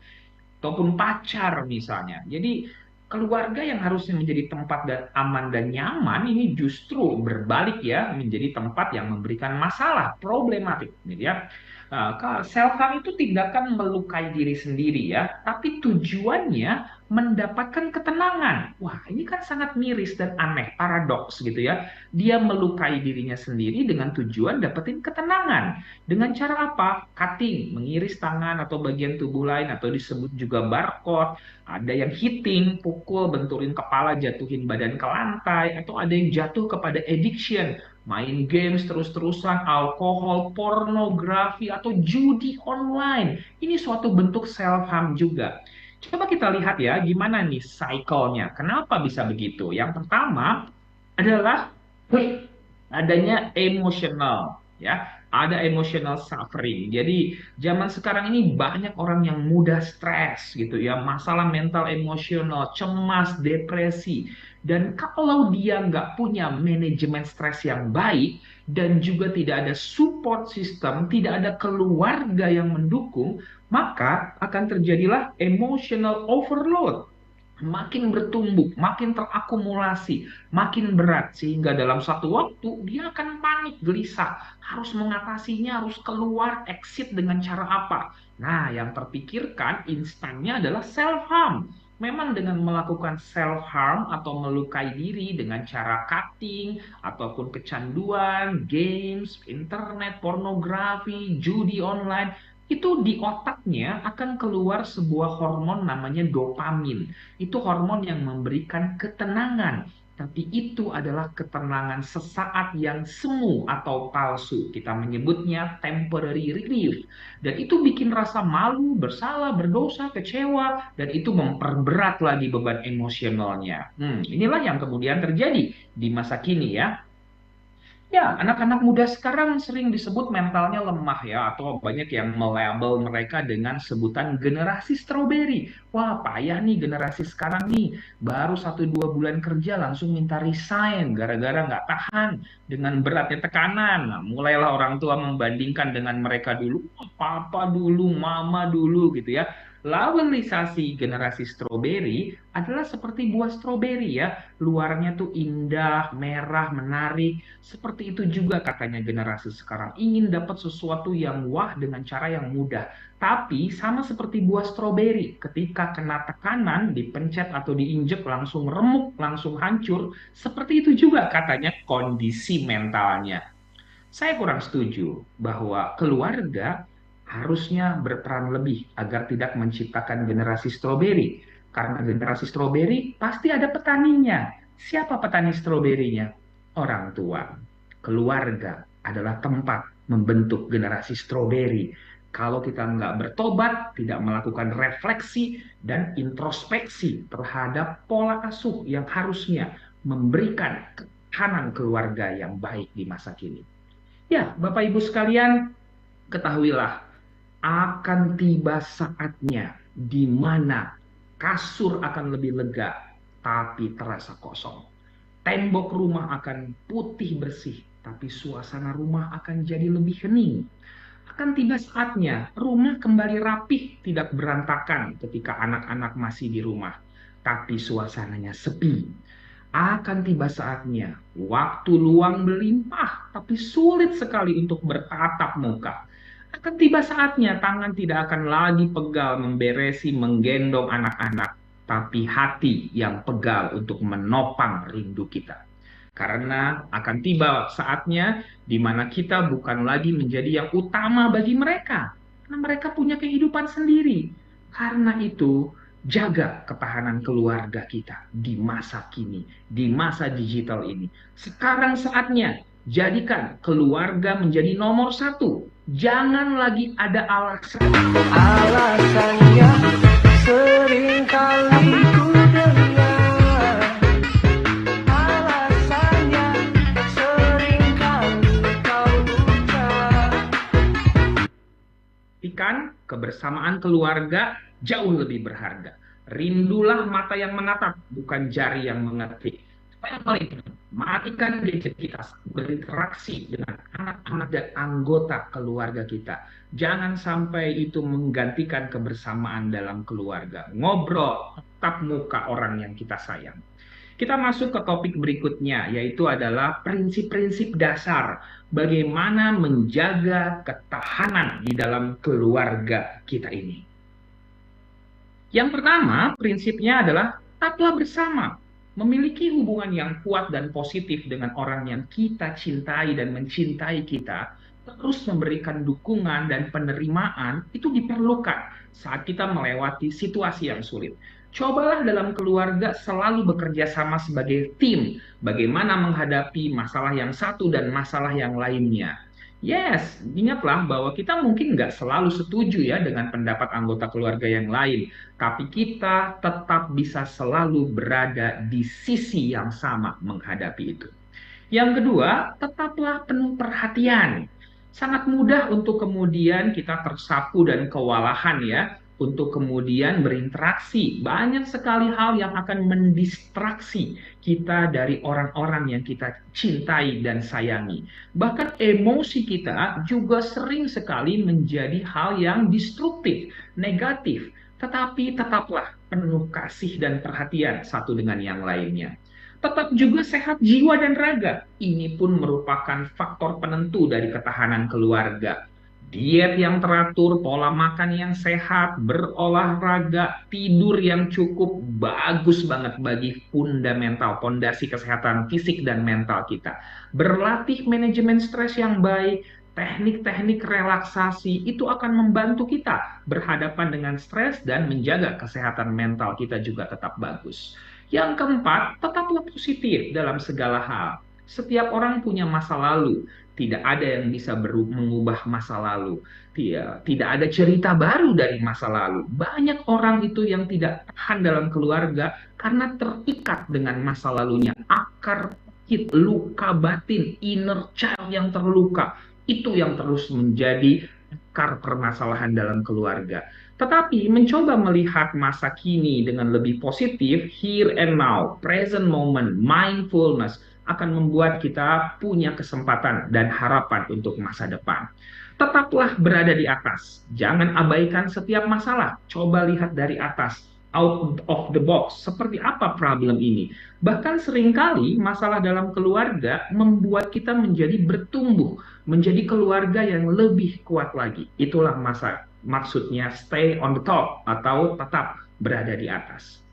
ataupun pacar misalnya. Jadi keluarga yang harusnya menjadi tempat dan aman dan nyaman ini justru berbalik ya menjadi tempat yang memberikan masalah, problematik gitu ya. Self harm itu tindakan melukai diri sendiri ya, tapi tujuannya mendapatkan ketenangan. Wah, ini kan sangat miris dan aneh, paradoks gitu ya. Dia melukai dirinya sendiri dengan tujuan dapetin ketenangan. Dengan cara apa? Cutting, mengiris tangan atau bagian tubuh lain atau disebut juga barcode. Ada yang hitting, pukul, benturin kepala, jatuhin badan ke lantai, atau ada yang jatuh kepada addiction, main games terus-terusan, alkohol, pornografi, atau judi online. Ini suatu bentuk self-harm juga. Coba kita lihat ya, gimana nih cycle-nya. Kenapa bisa begitu? Yang pertama adalah adanya emotional, ya. Ada emotional suffering. Jadi zaman sekarang ini banyak orang yang mudah stres gitu ya, masalah mental emosional, cemas, depresi. Dan kalau dia nggak punya manajemen stres yang baik dan juga tidak ada support system, tidak ada keluarga yang mendukung, maka akan terjadilah emotional overload. makin bertumbuk, makin terakumulasi, makin berat, sehingga dalam satu waktu dia akan panik, gelisah, harus mengatasinya, harus keluar, exit dengan cara apa. Nah, yang terpikirkan instannya adalah self-harm. Memang dengan melakukan self-harm atau melukai diri dengan cara cutting, ataupun kecanduan, games, internet, pornografi, judi online, itu di otaknya akan keluar sebuah hormon namanya dopamin. Itu hormon yang memberikan ketenangan. Tapi itu adalah ketenangan sesaat yang semu atau palsu. Kita menyebutnya temporary relief. Dan itu bikin rasa malu, bersalah, berdosa, kecewa. Dan itu memperberat lagi beban emosionalnya. Inilah yang kemudian terjadi di masa kini ya. Ya, anak-anak muda sekarang sering disebut mentalnya lemah ya, atau banyak yang melabel mereka dengan sebutan generasi stroberi. Wah, payah nih generasi sekarang nih, baru 1-2 bulan kerja langsung minta resign gara-gara nggak tahan dengan beratnya tekanan. Nah, mulailah orang tua membandingkan dengan mereka dulu, "Oh, papa dulu, mama dulu gitu ya. Labelisasi generasi stroberi adalah seperti buah stroberi ya, luarnya tuh indah, merah, menarik. Seperti itu juga katanya generasi sekarang. Ingin dapat sesuatu yang wah dengan cara yang mudah. Tapi sama seperti buah stroberi. Ketika kena tekanan, dipencet atau diinjek langsung remuk, langsung hancur. Seperti itu juga katanya kondisi mentalnya. Saya kurang setuju bahwa keluarga harusnya berperan lebih agar tidak menciptakan generasi stroberi. Karena generasi stroberi pasti ada petaninya. Siapa petani stroberinya? Orang tua. Keluarga adalah tempat membentuk generasi stroberi. Kalau kita nggak bertobat, tidak melakukan refleksi dan introspeksi terhadap pola asuh yang harusnya memberikan ketahanan keluarga yang baik di masa kini. Ya, Bapak Ibu sekalian, ketahuilah akan tiba saatnya di mana kasur akan lebih lega, tapi terasa kosong. Tembok rumah akan putih bersih, tapi suasana rumah akan jadi lebih hening. Akan tiba saatnya rumah kembali rapih, tidak berantakan ketika anak-anak masih di rumah, tapi suasananya sepi. Akan tiba saatnya waktu luang berlimpah, tapi sulit sekali untuk bertatap muka. Akan tiba saatnya tangan tidak akan lagi pegal memberesi, menggendong anak-anak, tapi hati yang pegal untuk menopang rindu kita. Karena akan tiba saatnya di mana kita bukan lagi menjadi yang utama bagi mereka. Karena mereka punya kehidupan sendiri. Karena itu, jaga ketahanan keluarga kita di masa kini, di masa digital ini. Sekarang saatnya jadikan keluarga menjadi nomor satu. Jangan lagi ada alasan. Alasannya seringkali ku dengar, alasannya seringkali kau ucap. Ikan kebersamaan keluarga jauh lebih berharga. Rindulah mata yang menatap, bukan jari yang mengetik. Yang paling penting, matikan gadget kita, berinteraksi dengan anak-anak dan anggota keluarga kita. Jangan sampai itu menggantikan kebersamaan dalam keluarga. Ngobrol, tatap muka orang yang kita sayang. Kita masuk ke topik berikutnya, yaitu adalah prinsip-prinsip dasar bagaimana menjaga ketahanan di dalam keluarga kita ini. Yang pertama, prinsipnya adalah tetaplah bersama. Memiliki hubungan yang kuat dan positif dengan orang yang kita cintai dan mencintai kita, terus memberikan dukungan dan penerimaan, itu diperlukan saat kita melewati situasi yang sulit. Cobalah dalam keluarga selalu bekerja sama sebagai tim, bagaimana menghadapi masalah yang satu dan masalah yang lainnya. Yes, ingatlah bahwa kita mungkin nggak selalu setuju ya dengan pendapat anggota keluarga yang lain, tapi kita tetap bisa selalu berada di sisi yang sama menghadapi itu. Yang kedua, tetaplah penuh perhatian. Sangat mudah untuk kemudian kita tersapu dan kewalahan ya, untuk kemudian berinteraksi. Banyak sekali hal yang akan mendistraksi kita dari orang-orang yang kita cintai dan sayangi. Bahkan emosi kita juga sering sekali menjadi hal yang destruktif, negatif. tetapi tetaplah penuh kasih dan perhatian satu dengan yang lainnya. Tetap juga sehat jiwa dan raga. Ini pun merupakan faktor penentu dari ketahanan keluarga. Diet yang teratur, pola makan yang sehat, berolahraga, tidur yang cukup, bagus banget bagi fundamental, pondasi kesehatan fisik dan mental kita. Berlatih manajemen stres yang baik, teknik-teknik relaksasi itu akan membantu kita berhadapan dengan stres dan menjaga kesehatan mental kita juga tetap bagus. Yang keempat, tetaplah positif dalam segala hal. Setiap orang punya masa lalu. Tidak ada yang bisa mengubah masa lalu. Tidak ada cerita baru dari masa lalu. Banyak orang itu yang tidak tahan dalam keluarga karena terikat dengan masa lalunya. Akar sakit, luka batin, inner child yang terluka. Itu yang terus menjadi akar permasalahan dalam keluarga. Tetapi mencoba melihat masa kini dengan lebih positif, here and now, present moment, mindfulness, akan membuat kita punya kesempatan dan harapan untuk masa depan. Tetaplah berada di atas. Jangan abaikan setiap masalah. Coba lihat dari atas, out of the box. Seperti apa problem ini? Bahkan seringkali masalah dalam keluarga membuat kita menjadi bertumbuh, menjadi keluarga yang lebih kuat lagi. Itulah maksudnya stay on the top atau tetap berada di atas.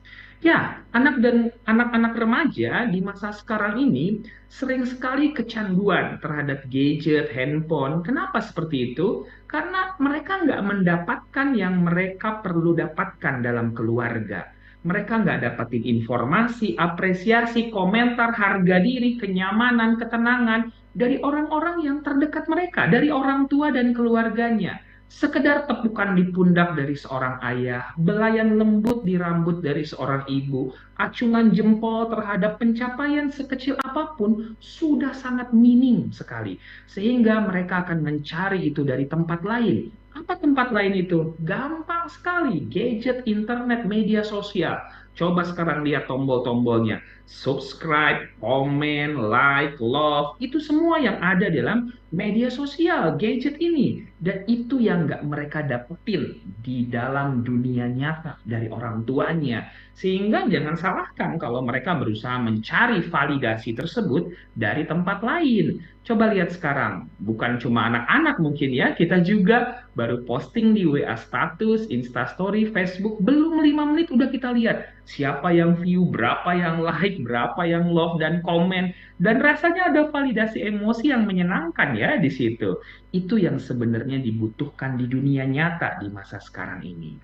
Ya, anak-anak remaja di masa sekarang ini sering sekali kecanduan terhadap gadget, handphone. Kenapa seperti itu? Karena mereka nggak mendapatkan yang mereka perlu dapatkan dalam keluarga. Mereka nggak dapatin informasi, apresiasi, komentar, harga diri, kenyamanan, ketenangan dari orang-orang yang terdekat mereka, dari orang tua dan keluarganya. Sekedar tepukan di pundak dari seorang ayah, belayan lembut di rambut dari seorang ibu, acungan jempol terhadap pencapaian sekecil apapun sudah sangat minim sekali. Sehingga mereka akan mencari itu dari tempat lain. Apa tempat lain itu? Gampang sekali, gadget, internet, media sosial. Coba sekarang lihat tombol-tombolnya. Subscribe, komen, like, love, itu semua yang ada dalam media sosial, gadget ini. Dan itu yang nggak mereka dapetin di dalam dunia nyata dari orang tuanya. Sehingga jangan salahkan kalau mereka berusaha mencari validasi tersebut dari tempat lain. Coba lihat sekarang, bukan cuma anak-anak mungkin ya, kita juga baru posting di WA status, Instastory, Facebook, belum 5 menit udah kita lihat siapa yang view, berapa yang like, berapa yang love dan komen, dan rasanya ada validasi emosi yang menyenangkan ya di situ. Itu yang sebenarnya dibutuhkan di dunia nyata di masa sekarang ini.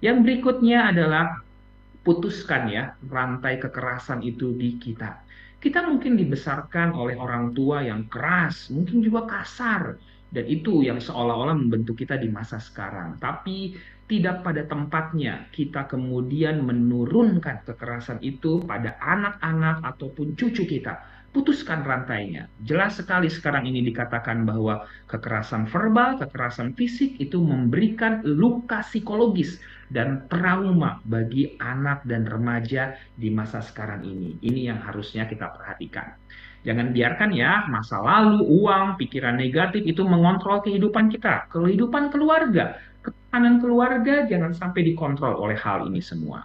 Yang berikutnya adalah putuskan ya rantai kekerasan itu di kita. Kita mungkin dibesarkan oleh orang tua yang keras, mungkin juga kasar, dan itu yang seolah-olah membentuk kita di masa sekarang. Tapi tidak pada tempatnya kita kemudian menurunkan kekerasan itu pada anak-anak ataupun cucu kita. Putuskan rantainya. Jelas sekali sekarang ini dikatakan bahwa kekerasan verbal, kekerasan fisik itu memberikan luka psikologis dan trauma bagi anak dan remaja di masa sekarang ini. Ini yang harusnya kita perhatikan. Jangan biarkan ya masa lalu, uang, pikiran negatif itu mengontrol kehidupan kita, kehidupan keluarga. Ketahanan keluarga jangan sampai dikontrol oleh hal ini semua.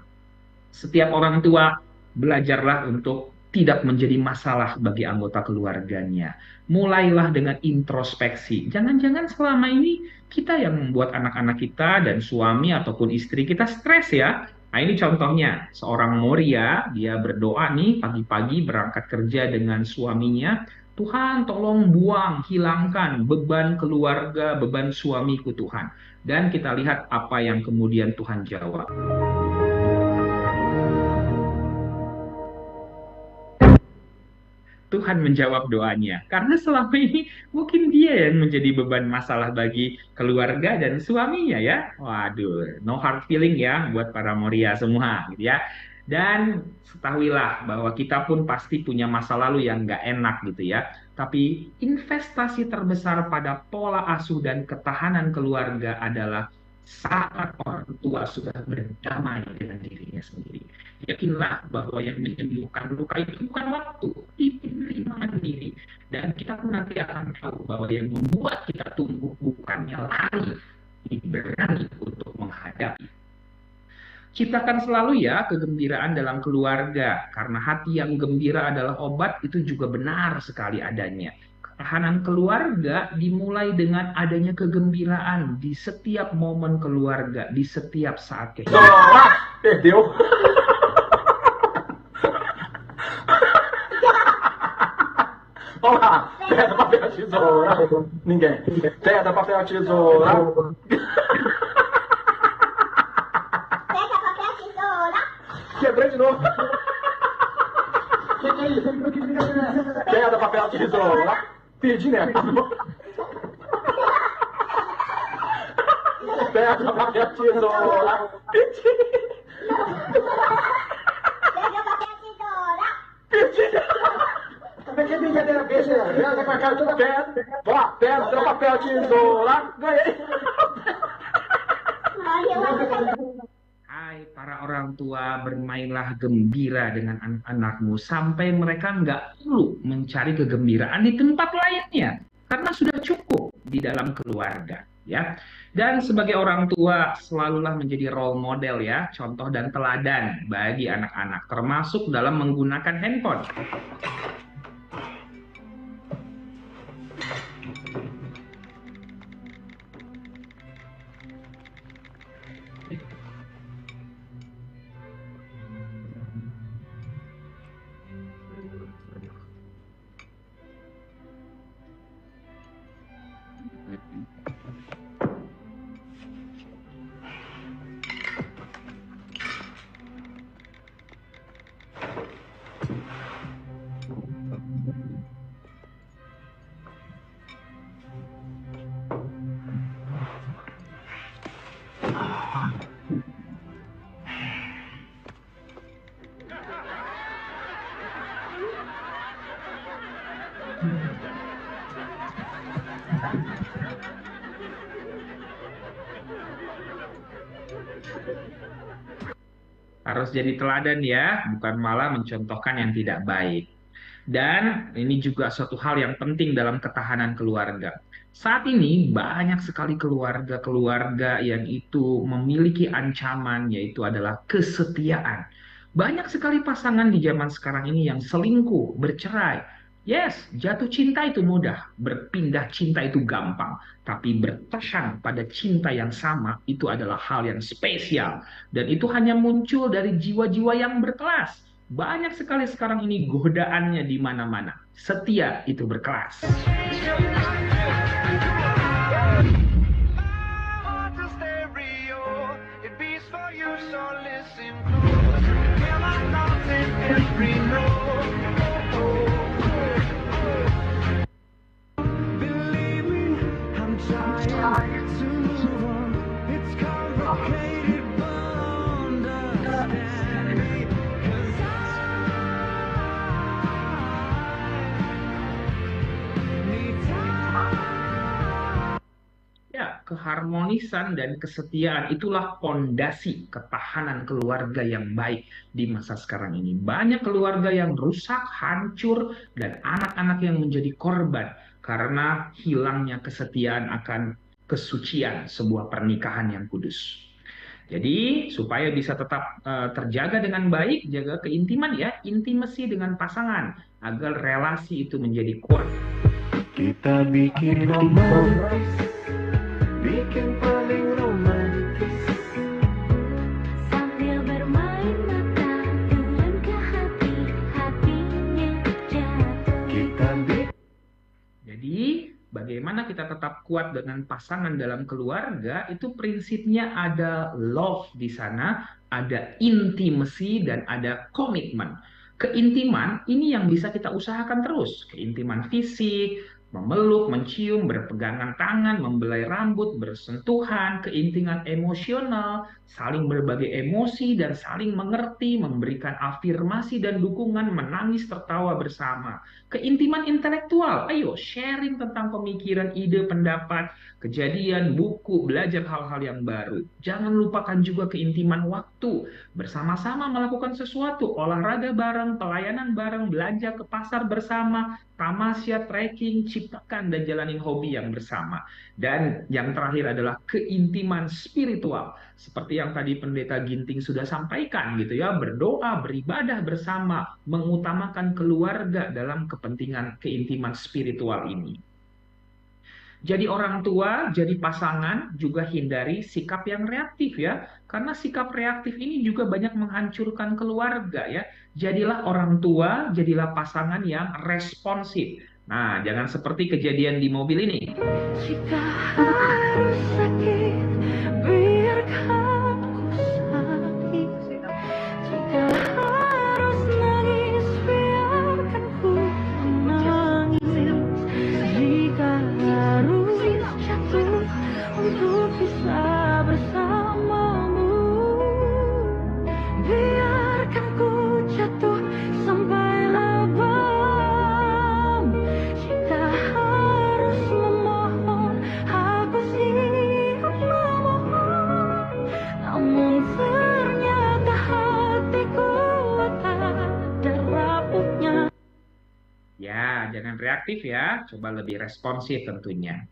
Setiap orang tua belajarlah untuk tidak menjadi masalah bagi anggota keluarganya. Mulailah dengan introspeksi. Jangan-jangan selama ini kita yang membuat anak-anak kita dan suami ataupun istri kita stres ya. Nah ini contohnya, seorang Moria, dia berdoa nih pagi-pagi berangkat kerja dengan suaminya. Tuhan tolong buang, hilangkan beban keluarga, beban suamiku Tuhan. Dan kita lihat apa yang kemudian Tuhan jawab. Tuhan menjawab doanya. Karena selama ini mungkin dia yang menjadi beban masalah bagi keluarga dan suaminya ya. Waduh, no hard feeling ya buat para Moria semua gitu ya. Dan ketahuilah bahwa kita pun pasti punya masa lalu yang nggak enak gitu ya. Tapi investasi terbesar pada pola asuh dan ketahanan keluarga adalah saat orang tua sudah berdamai dengan dirinya sendiri. Yakinlah bahwa yang menyembuhkan luka itu bukan waktu, tapi penerimaan diri. Dan kita pun nanti akan tahu bahwa yang membuat kita tumbuh bukannya lari, tapi berani untuk menghadapi. Ciptakan selalu ya kegembiraan dalam keluarga, karena hati yang gembira adalah obat, itu juga benar sekali adanya. Ketahanan keluarga dimulai dengan adanya kegembiraan di setiap momen keluarga, di setiap saat kehidupan. Perdeu. Vamos lá. Pedra, papel, tesoura. Ninguém. Pedra, papel, tesoura. Quebrei de novo. Que é isso? Pedra, papel, tesoura. Perdi, né? Pedra, papel, tesoura. Perdi. Perdi. Que brincadeira besta, né? Ela com a cara toda pedra. Ó, pedra, papel, tesoura. Ganhei. Hai para orang tua, bermainlah gembira dengan anak-anakmu sampai mereka nggak perlu mencari kegembiraan di tempat lainnya, karena sudah cukup di dalam keluarga, ya. Dan sebagai orang tua, selalulah menjadi role model ya, contoh dan teladan bagi anak-anak, termasuk dalam menggunakan handphone. Harus jadi teladan ya, bukan malah mencontohkan yang tidak baik. Dan ini juga suatu hal yang penting dalam ketahanan keluarga. Saat ini banyak sekali keluarga-keluarga yang itu memiliki ancaman, yaitu adalah kesetiaan. Banyak sekali pasangan di zaman sekarang ini yang selingkuh, bercerai. Yes, jatuh cinta itu mudah, berpindah cinta itu gampang. Tapi bertahan pada cinta yang sama itu adalah hal yang spesial. Dan itu hanya muncul dari jiwa-jiwa yang berkelas. Banyak sekali sekarang ini godaannya di mana-mana. Setia itu berkelas. Ya, keharmonisan dan kesetiaan itulah pondasi ketahanan keluarga yang baik di masa sekarang ini. Banyak keluarga yang rusak, hancur, dan anak-anak yang menjadi korban karena hilangnya kesetiaan akan kesucian sebuah pernikahan yang kudus. Jadi, supaya bisa tetap terjaga dengan baik, jaga keintiman ya, intimasi dengan pasangan, agar relasi itu menjadi kuat. Kita bikin romantis, bikin paling romantis. Sambil bermain mata, tulen ke hati, hatinya jatuh. Kita bikin Jadi, bagaimana kita tetap kuat dengan pasangan dalam keluarga, itu prinsipnya ada love di sana, ada intimacy, dan ada komitmen. Keintiman ini yang bisa kita usahakan terus. Keintiman fisik, memeluk, mencium, berpegangan tangan, membelai rambut, bersentuhan, keintiman emosional, saling berbagi emosi dan saling mengerti, memberikan afirmasi dan dukungan, menangis tertawa bersama. Keintiman intelektual, ayo sharing tentang pemikiran, ide, pendapat, kejadian, buku, belajar hal-hal yang baru. Jangan lupakan juga keintiman waktu, bersama-sama melakukan sesuatu, olahraga bareng, pelayanan bareng, belanja ke pasar bersama, tamasya, trekking, menciptakan dan jalanin hobi yang bersama. Dan yang terakhir adalah keintiman spiritual. Seperti yang tadi Pendeta Ginting sudah sampaikan gitu ya, berdoa, beribadah bersama, mengutamakan keluarga dalam kepentingan keintiman spiritual ini. Jadi orang tua, jadi pasangan, juga hindari sikap yang reaktif ya. Karena sikap reaktif ini juga banyak menghancurkan keluarga ya. Jadilah orang tua, jadilah pasangan yang responsif. Nah, jangan seperti kejadian di mobil ini. Jika harus sakit, biarkan ku sakit. Jika harus nangis, biarkan ku menangis. Jika harus jatuh untuk bisa bersamamu, biarkan ku jatuh sampai lebam. Jika harus memohon, aku siap memohon. Namun ternyata hatiku tak ada rapuhnya. Ya, jangan reaktif ya, coba lebih responsif tentunya.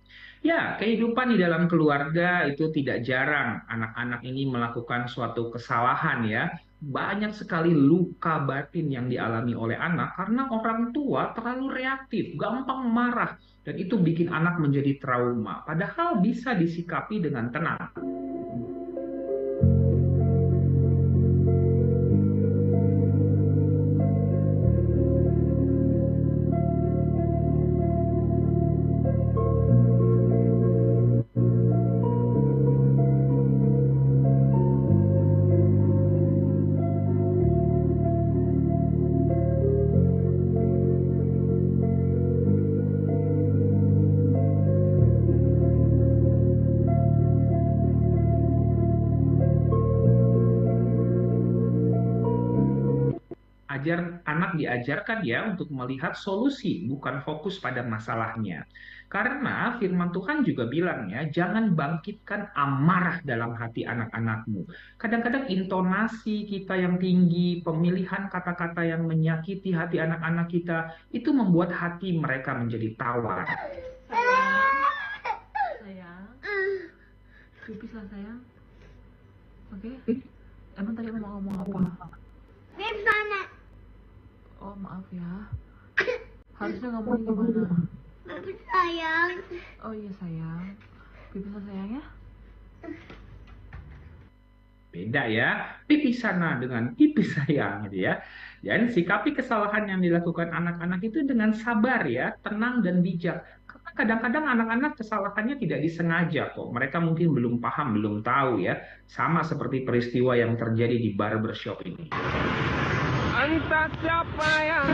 Ya, kehidupan di dalam keluarga itu tidak jarang anak-anak ini melakukan suatu kesalahan ya. Banyak sekali luka batin yang dialami oleh anak karena orang tua terlalu reaktif, gampang marah, dan itu bikin anak menjadi trauma. Padahal bisa disikapi dengan tenang. Anak diajarkan ya untuk melihat solusi, bukan fokus pada masalahnya. Karena firman Tuhan juga bilang ya, jangan bangkitkan amarah dalam hati anak-anakmu. Kadang-kadang intonasi kita yang tinggi, pemilihan kata-kata yang menyakiti hati anak-anak kita, itu membuat hati mereka menjadi tawar. Sayang, pipis lah sayang. Oke, emang tadi mau ngomong apa? Oh maaf ya, harusnya ngomongin gimana? Sayang. Oh iya sayang, pipis lah sayang ya. Beda ya, pipis sana dengan pipis sayang gitu ya. Dan sikapi kesalahan yang dilakukan anak-anak itu dengan sabar ya, tenang dan bijak. Karena kadang-kadang anak-anak kesalahannya tidak disengaja kok. Mereka mungkin belum paham, belum tahu ya. Sama seperti peristiwa yang terjadi di barbershop ini. Entah siapa yang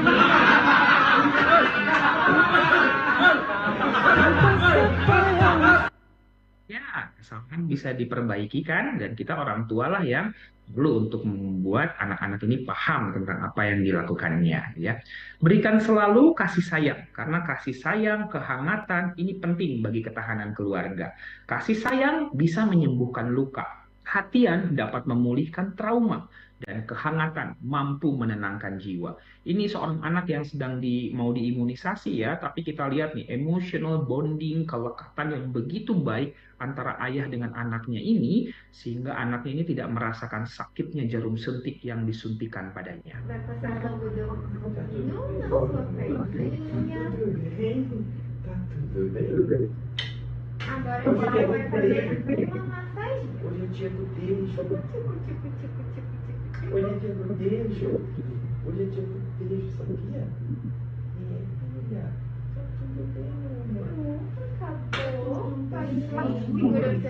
Ya, kesalahan bisa diperbaiki kan, dan kita orang tua lah yang perlu untuk membuat anak-anak ini paham tentang apa yang dilakukannya ya. Berikan selalu kasih sayang, karena kasih sayang, kehangatan ini penting bagi ketahanan keluarga. Kasih sayang bisa menyembuhkan luka. Perhatian dapat memulihkan trauma, dan kehangatan mampu menenangkan jiwa. Ini seorang anak yang sedang mau diimunisasi ya, tapi kita lihat nih emotional bonding, kelekatan yang begitu baik antara ayah dengan anaknya ini, sehingga anaknya ini tidak merasakan sakitnya jarum suntik yang disuntikan padanya. Agora o pai vai fazer uma massagem. Hoje é dia do beijo. Hoje é dia do beijo. Hoje é dia do beijo, sabia? Filha. Tá tudo bem, meu amor? Acabou. Segura o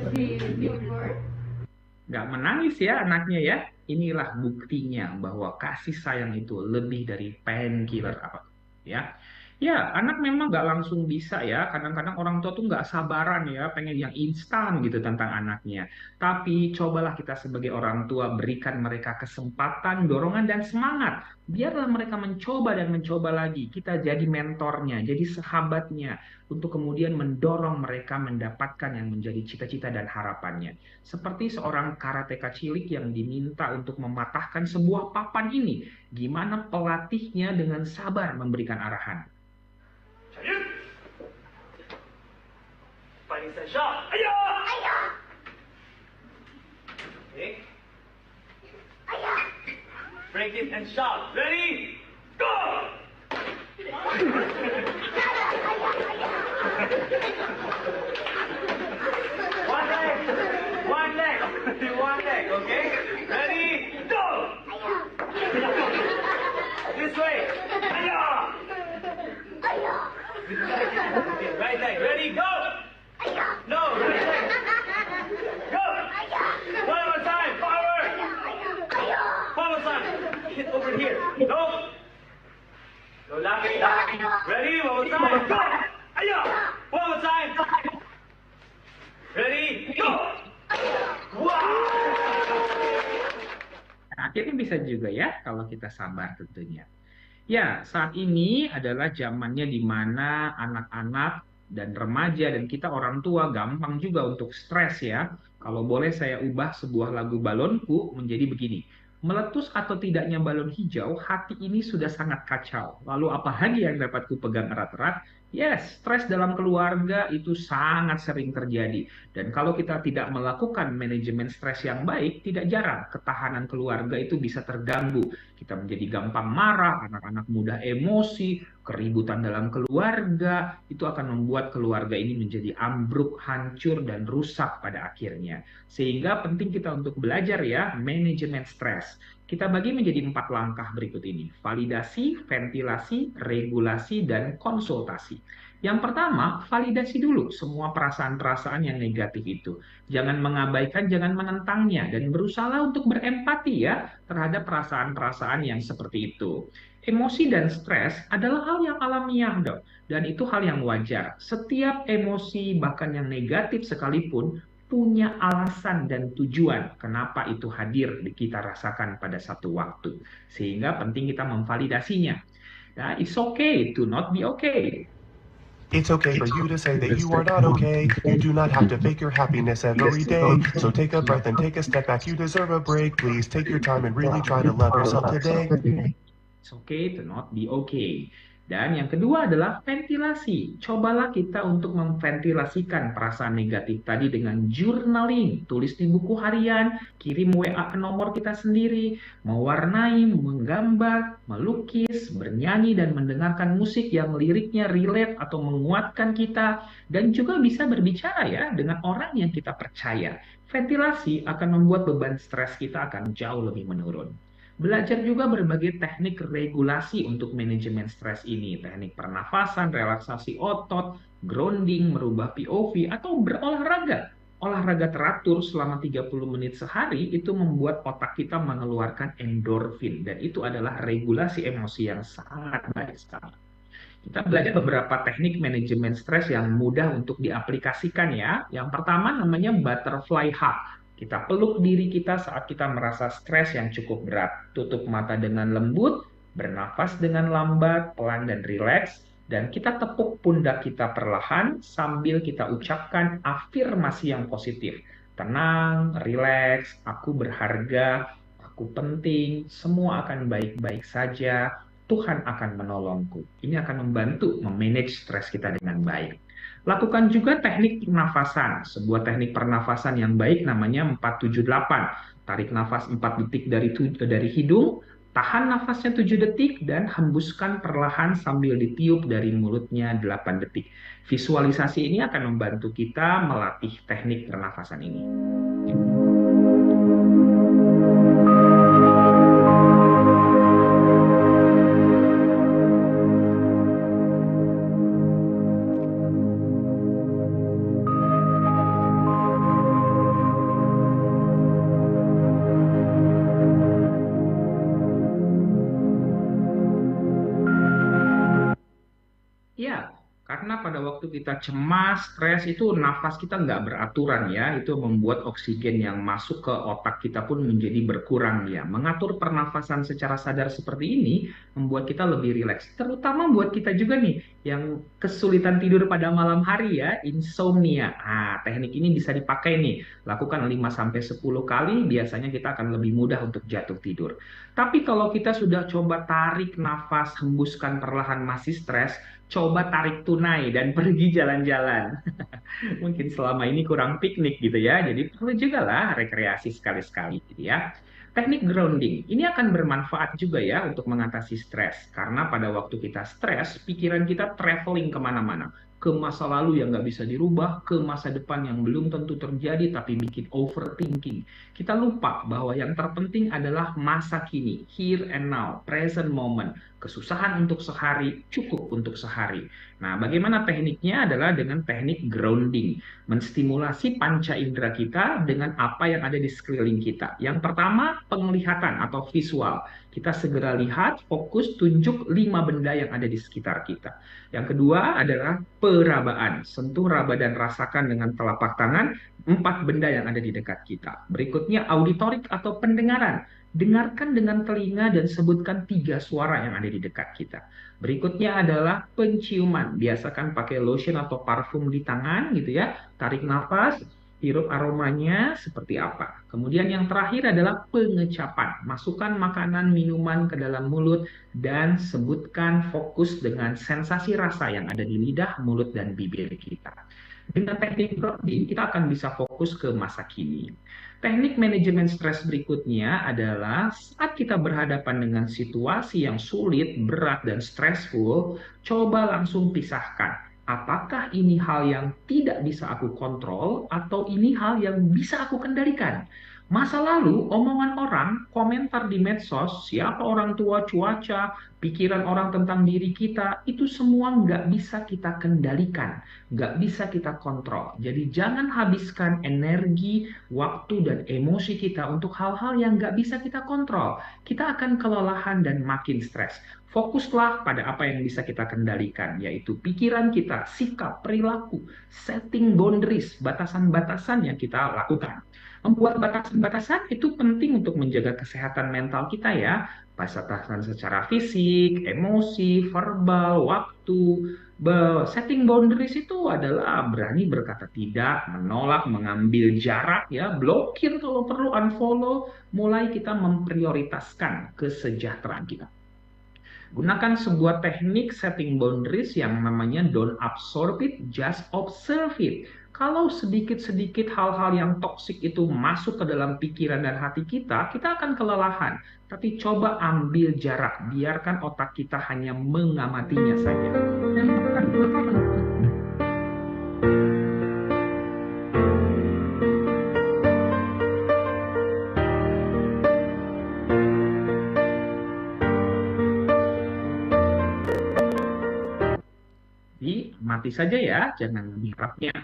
Nggak menangis ya anaknya ya. Inilah buktinya bahwa kasih sayang itu lebih dari painkiller apa ya. Ya, anak memang nggak langsung bisa ya. Kadang-kadang orang tua tuh nggak sabaran ya, pengen yang instan gitu tentang anaknya. Tapi cobalah kita sebagai orang tua berikan mereka kesempatan, dorongan, dan semangat. Biarlah mereka mencoba dan mencoba lagi. Kita jadi mentornya, jadi sahabatnya, untuk kemudian mendorong mereka mendapatkan yang menjadi cita-cita dan harapannya. Seperti seorang karateka cilik yang diminta untuk mematahkan sebuah papan ini. Gimana pelatihnya dengan sabar memberikan arahan. Ready, set, shot. Aya! Okay. Break it and shout. Ready, go! One leg, okay? Ready, go! This way. Aya! Okay, right leg, ready, go! No, right leg. Go! One more time, power! One more time. Hit over here. No. Go lagi. Ready, one more time, go! Aya! One more time. Ready, go! Nah, akhirnya bisa juga ya kalau kita sabar tentunya. Ya, saat ini adalah zamannya di mana anak-anak dan remaja dan kita orang tua gampang juga untuk stres ya. Kalau boleh saya ubah sebuah lagu balonku menjadi begini. Meletus atau tidaknya balon hijau, hati ini sudah sangat kacau. Lalu apa lagi yang dapat ku pegang erat-erat? Yes, stres dalam keluarga itu sangat sering terjadi. Dan kalau kita tidak melakukan manajemen stres yang baik, tidak jarang ketahanan keluarga itu bisa terganggu. Kita menjadi gampang marah, anak-anak mudah emosi, keributan dalam keluarga, itu akan membuat keluarga ini menjadi ambruk, hancur, dan rusak pada akhirnya. Sehingga penting kita untuk belajar ya, manajemen stres. Kita bagi menjadi 4 langkah berikut ini. Validasi, ventilasi, regulasi, dan konsultasi. Yang pertama, validasi dulu semua perasaan-perasaan yang negatif itu. Jangan mengabaikan, jangan menentangnya, dan berusaha untuk berempati ya terhadap perasaan-perasaan yang seperti itu. Emosi dan stres adalah hal yang alamiah dong, dan itu hal yang wajar. Setiap emosi, bahkan yang negatif sekalipun, punya alasan dan tujuan kenapa itu hadir kita rasakan pada satu waktu. Sehingga penting kita memvalidasinya. Nah, it's okay to not be okay. It's okay for you to say that you are not okay. You do not have to fake your happiness every day. So take a breath and take a step back. You deserve a break. Please take your time and really try to love yourself today. It's okay to not be okay. Dan yang kedua adalah ventilasi. Cobalah kita untuk memventilasikan perasaan negatif tadi dengan journaling. Tulis di buku harian, kirim WA ke nomor kita sendiri, mewarnai, menggambar, melukis, bernyanyi, dan mendengarkan musik yang liriknya relate atau menguatkan kita. Dan juga bisa berbicara ya dengan orang yang kita percaya. Ventilasi akan membuat beban stres kita akan jauh lebih menurun. Belajar juga berbagai teknik regulasi untuk manajemen stres ini. Teknik pernafasan, relaksasi otot, grounding, merubah POV, atau berolahraga. Olahraga teratur selama 30 menit sehari itu membuat otak kita mengeluarkan endorfin. Dan itu adalah regulasi emosi yang sangat baik sekali. Kita belajar beberapa teknik manajemen stres yang mudah untuk diaplikasikan ya. Yang pertama namanya butterfly hug. Kita peluk diri kita saat kita merasa stres yang cukup berat. Tutup mata dengan lembut, bernafas dengan lambat, pelan dan rileks, dan kita tepuk pundak kita perlahan sambil kita ucapkan afirmasi yang positif. Tenang, rileks, aku berharga, aku penting, semua akan baik-baik saja, Tuhan akan menolongku. Ini akan membantu memanage stres kita dengan baik. Lakukan juga teknik pernafasan. Sebuah teknik pernafasan yang baik namanya 478. Tarik nafas 4 detik dari hidung, tahan nafasnya 7 detik, dan hembuskan perlahan sambil ditiup dari mulutnya 8 detik. Visualisasi ini akan membantu kita melatih teknik pernafasan ini. Karena pada waktu kita cemas, stres, itu nafas kita nggak beraturan ya. Itu membuat oksigen yang masuk ke otak kita pun menjadi berkurang ya. Mengatur pernafasan secara sadar seperti ini membuat kita lebih rileks. Terutama buat kita juga nih yang kesulitan tidur pada malam hari ya, insomnia. Nah, teknik ini bisa dipakai nih. Lakukan 5-10 kali, biasanya kita akan lebih mudah untuk jatuh tidur. Tapi kalau kita sudah coba tarik nafas, hembuskan perlahan masih stres, coba tarik tuh tunai dan pergi jalan-jalan. Mungkin selama ini kurang piknik gitu ya, jadi perlu juga lah rekreasi sekali-sekali gitu ya. Teknik grounding ini akan bermanfaat juga ya untuk mengatasi stres, karena pada waktu kita stres, pikiran kita traveling kemana-mana, ke masa lalu yang nggak bisa dirubah, ke masa depan yang belum tentu terjadi tapi bikin overthinking. Kita lupa bahwa yang terpenting adalah masa kini, here and now, present moment. Kesusahan untuk sehari, cukup untuk sehari. Nah, bagaimana tekniknya adalah dengan teknik grounding, menstimulasi panca indera kita dengan apa yang ada di sekeliling kita. Yang pertama, penglihatan atau visual. Kita segera lihat, fokus, tunjuk 5 benda yang ada di sekitar kita. Yang kedua adalah perabaan. Sentuh, raba, dan rasakan dengan telapak tangan 4 benda yang ada di dekat kita. Berikutnya, auditorik atau pendengaran. Dengarkan dengan telinga dan sebutkan 3 suara yang ada di dekat kita. Berikutnya adalah penciuman. Biasakan pakai lotion atau parfum di tangan gitu ya. Tarik nafas, hirup aromanya seperti apa. Kemudian yang terakhir adalah pengecapan. Masukkan makanan, minuman ke dalam mulut dan sebutkan fokus dengan sensasi rasa yang ada di lidah, mulut, dan bibir kita. Dengan teknik grounding, kita akan bisa fokus ke masa kini. Teknik manajemen stres berikutnya adalah saat kita berhadapan dengan situasi yang sulit, berat, dan stressful, coba langsung pisahkan. Apakah ini hal yang tidak bisa aku kontrol atau ini hal yang bisa aku kendalikan? Masa lalu, omongan orang, komentar di medsos, siapa orang tua, cuaca, pikiran orang tentang diri kita, itu semua nggak bisa kita kendalikan, nggak bisa kita kontrol. Jadi jangan habiskan energi, waktu, dan emosi kita untuk hal-hal yang nggak bisa kita kontrol. Kita akan kelelahan dan makin stres. Fokuslah pada apa yang bisa kita kendalikan, yaitu pikiran kita, sikap, perilaku, setting boundaries, batasan-batasan yang kita lakukan. Membuat batasan-batasan itu penting untuk menjaga kesehatan mental kita ya. Batasan secara fisik, emosi, verbal, waktu. Setting boundaries itu adalah berani berkata tidak, menolak, mengambil jarak ya, blokir kalau perlu, unfollow. Mulai kita memprioritaskan kesejahteraan kita. Gunakan sebuah teknik setting boundaries yang namanya don't absorb it, just observe it. Kalau sedikit-sedikit hal-hal yang toksik itu masuk ke dalam pikiran dan hati kita, kita akan kelelahan. Tapi coba ambil jarak, biarkan otak kita hanya mengamatinya saja. Mati saja ya, jangan mengharapnya.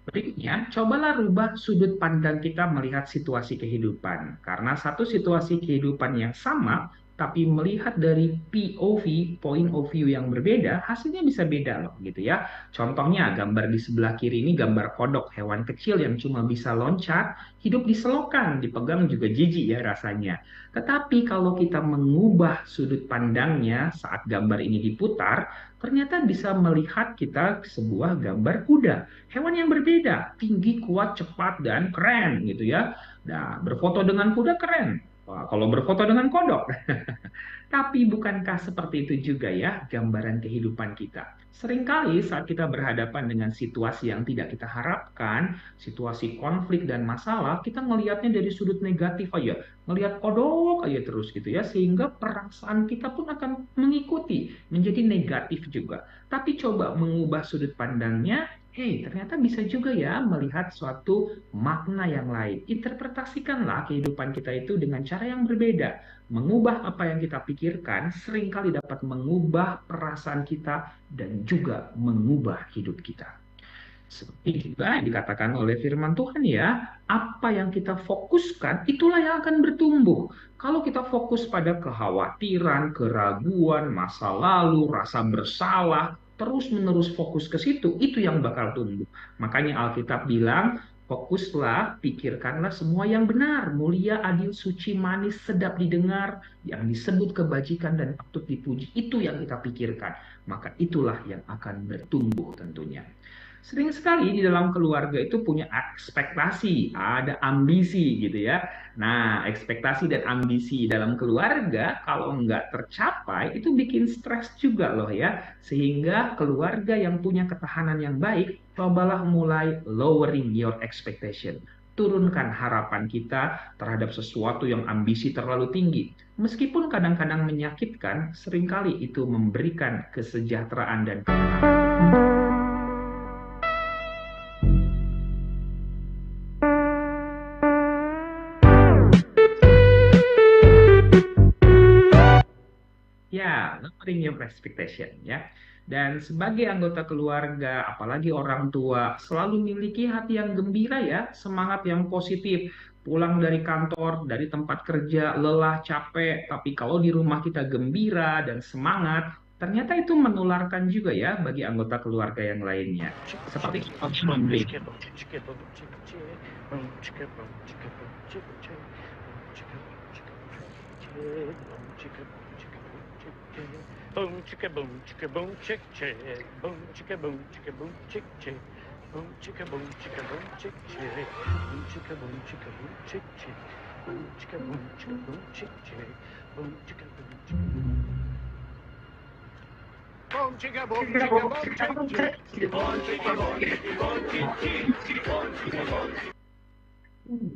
Berikutnya, cobalah rubah sudut pandang kita melihat situasi kehidupan. Karena satu situasi kehidupan yang sama, tapi melihat dari POV, point of view yang berbeda, hasilnya bisa beda loh gitu ya. Contohnya, gambar di sebelah kiri ini gambar kodok, hewan kecil yang cuma bisa loncat, hidup di selokan, dipegang juga jijik ya rasanya. Tetapi kalau kita mengubah sudut pandangnya saat gambar ini diputar, ternyata bisa melihat kita sebuah gambar kuda. Hewan yang berbeda, tinggi, kuat, cepat, dan keren gitu ya. Nah, berfoto dengan kuda keren. Wah, kalau berfoto dengan kodok. Tapi bukankah seperti itu juga ya gambaran kehidupan kita? Seringkali saat kita berhadapan dengan situasi yang tidak kita harapkan, situasi konflik dan masalah, kita ngelihatnya dari sudut negatif aja. Ngelihat kodok aja terus gitu ya, sehingga perasaan kita pun akan mengikuti, menjadi negatif juga. Tapi coba mengubah sudut pandangnya, ternyata bisa juga ya melihat suatu makna yang lain. Interpretasikanlah kehidupan kita itu dengan cara yang berbeda. Mengubah apa yang kita pikirkan seringkali dapat mengubah perasaan kita dan juga mengubah hidup kita. Seperti juga yang dikatakan oleh firman Tuhan ya, apa yang kita fokuskan itulah yang akan bertumbuh. Kalau kita fokus pada kekhawatiran, keraguan, masa lalu, rasa bersalah, terus-menerus fokus ke situ, itu yang bakal tumbuh. Makanya Alkitab bilang, fokuslah, pikirkanlah semua yang benar, mulia, adil, suci, manis, sedap didengar, yang disebut kebajikan dan patut dipuji. Itu yang kita pikirkan. Maka itulah yang akan bertumbuh tentunya. Sering sekali di dalam keluarga itu punya ekspektasi, ada ambisi gitu ya. Nah, ekspektasi dan ambisi dalam keluarga kalau nggak tercapai itu bikin stres juga loh ya. Sehingga keluarga yang punya ketahanan yang baik, cobalah mulai lowering your expectation. Turunkan harapan kita terhadap sesuatu yang ambisi terlalu tinggi. Meskipun kadang-kadang menyakitkan, seringkali itu memberikan kesejahteraan dan ketenangan. Ya, lowering your expectation ya. Dan sebagai anggota keluarga, apalagi orang tua, selalu miliki hati yang gembira ya, semangat yang positif. Pulang dari kantor, dari tempat kerja, lelah, capek, tapi kalau di rumah kita gembira dan semangat, ternyata itu menularkan juga ya bagi anggota keluarga yang lainnya. Seperti membeli. Boom chicka boom chick chick. Boom chicka boom chick chick. Boom chicka boom chick chick. Boom chicka boom chick chick. Boom chicka boom chick chick. Boom chicka boom chick. Boom chicka boom chick chick. Boom chicka boom chick chick.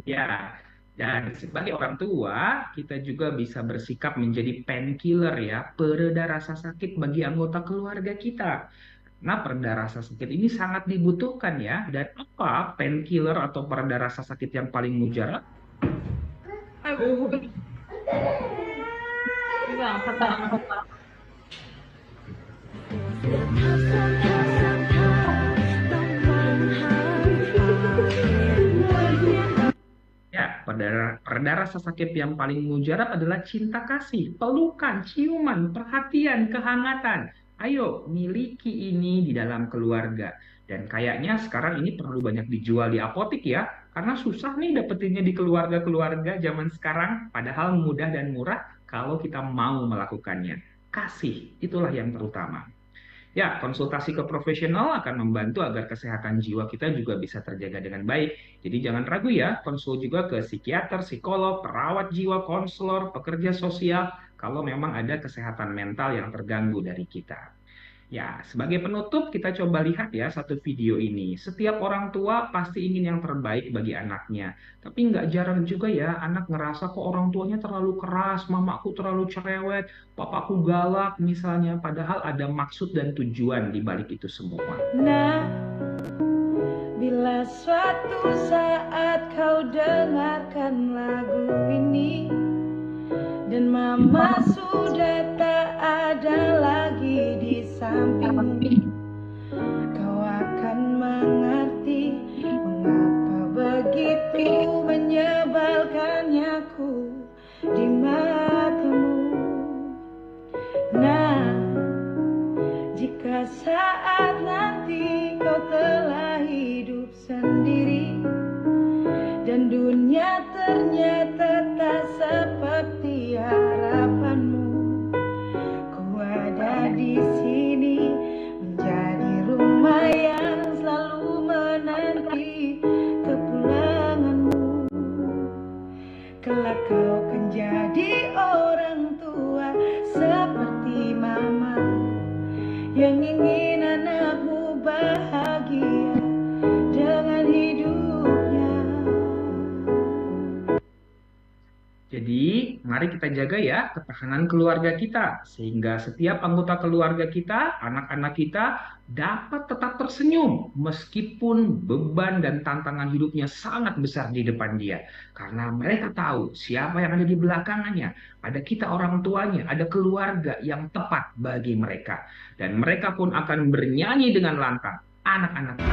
Ya, dan sebagai orang tua, kita juga bisa bersikap menjadi painkiller ya, pereda rasa sakit bagi anggota keluarga kita. Nah, pereda rasa sakit ini sangat dibutuhkan ya. Dan apa painkiller atau pereda rasa sakit yang paling mujarab? Ya, pereda rasa sakit yang paling mujarab adalah cinta kasih, pelukan, ciuman, perhatian, kehangatan. Ayo, miliki ini di dalam keluarga. Dan kayaknya sekarang ini perlu banyak dijual di apotik ya, karena susah nih dapetinnya di keluarga-keluarga zaman sekarang, padahal mudah dan murah kalau kita mau melakukannya. Kasih, itulah yang terutama. Ya, konsultasi ke profesional akan membantu agar kesehatan jiwa kita juga bisa terjaga dengan baik. Jadi jangan ragu ya, konsul juga ke psikiater, psikolog, perawat jiwa, konselor, pekerja sosial, kalau memang ada kesehatan mental yang terganggu dari kita. Ya, sebagai penutup kita coba lihat ya satu video ini. Setiap orang tua pasti ingin yang terbaik bagi anaknya. Tapi nggak jarang juga ya anak ngerasa kok orang tuanya terlalu keras, mamaku terlalu cerewet, papaku galak misalnya. Padahal ada maksud dan tujuan di balik itu semua. Nah, bila suatu saat kau dengarkan lagu ini dan mama sudah tak ada lagi di sampingmu, kau akan mengerti mengapa begitu menyebalkannya aku di matamu. Nah, jika saat nanti kau telah hidup sendiri dan dunia ternyata tak seperti harapanmu, ku ada di sini menjadi rumah yang selalu menanti kepulanganmu. Kelak kau kan jadi orang tua seperti mama yang ingin anakmu bahagia dengan hidupnya. Jadi, mari kita jaga ya ketahanan keluarga kita, sehingga setiap anggota keluarga kita, anak-anak kita, dapat tetap tersenyum, meskipun beban dan tantangan hidupnya sangat besar di depan dia. Karena mereka tahu siapa yang ada di belakangnya, ada kita orang tuanya, ada keluarga yang tepat bagi mereka. Dan mereka pun akan bernyanyi dengan lantang, anak-anak.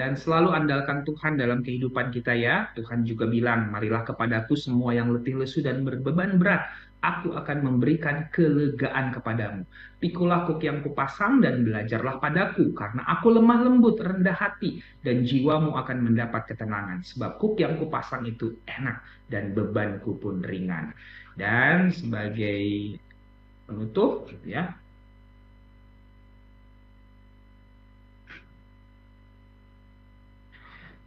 Dan selalu andalkan Tuhan dalam kehidupan kita ya. Tuhan juga bilang, marilah kepadaku semua yang letih lesu dan berbeban berat. Aku akan memberikan kelegaan kepadamu. Pikulah kuk yang kupasang dan belajarlah padaku. Karena aku lemah lembut, rendah hati. Dan jiwamu akan mendapat ketenangan. Sebab kuk yang kupasang itu enak dan bebanku pun ringan. Dan sebagai penutup ya,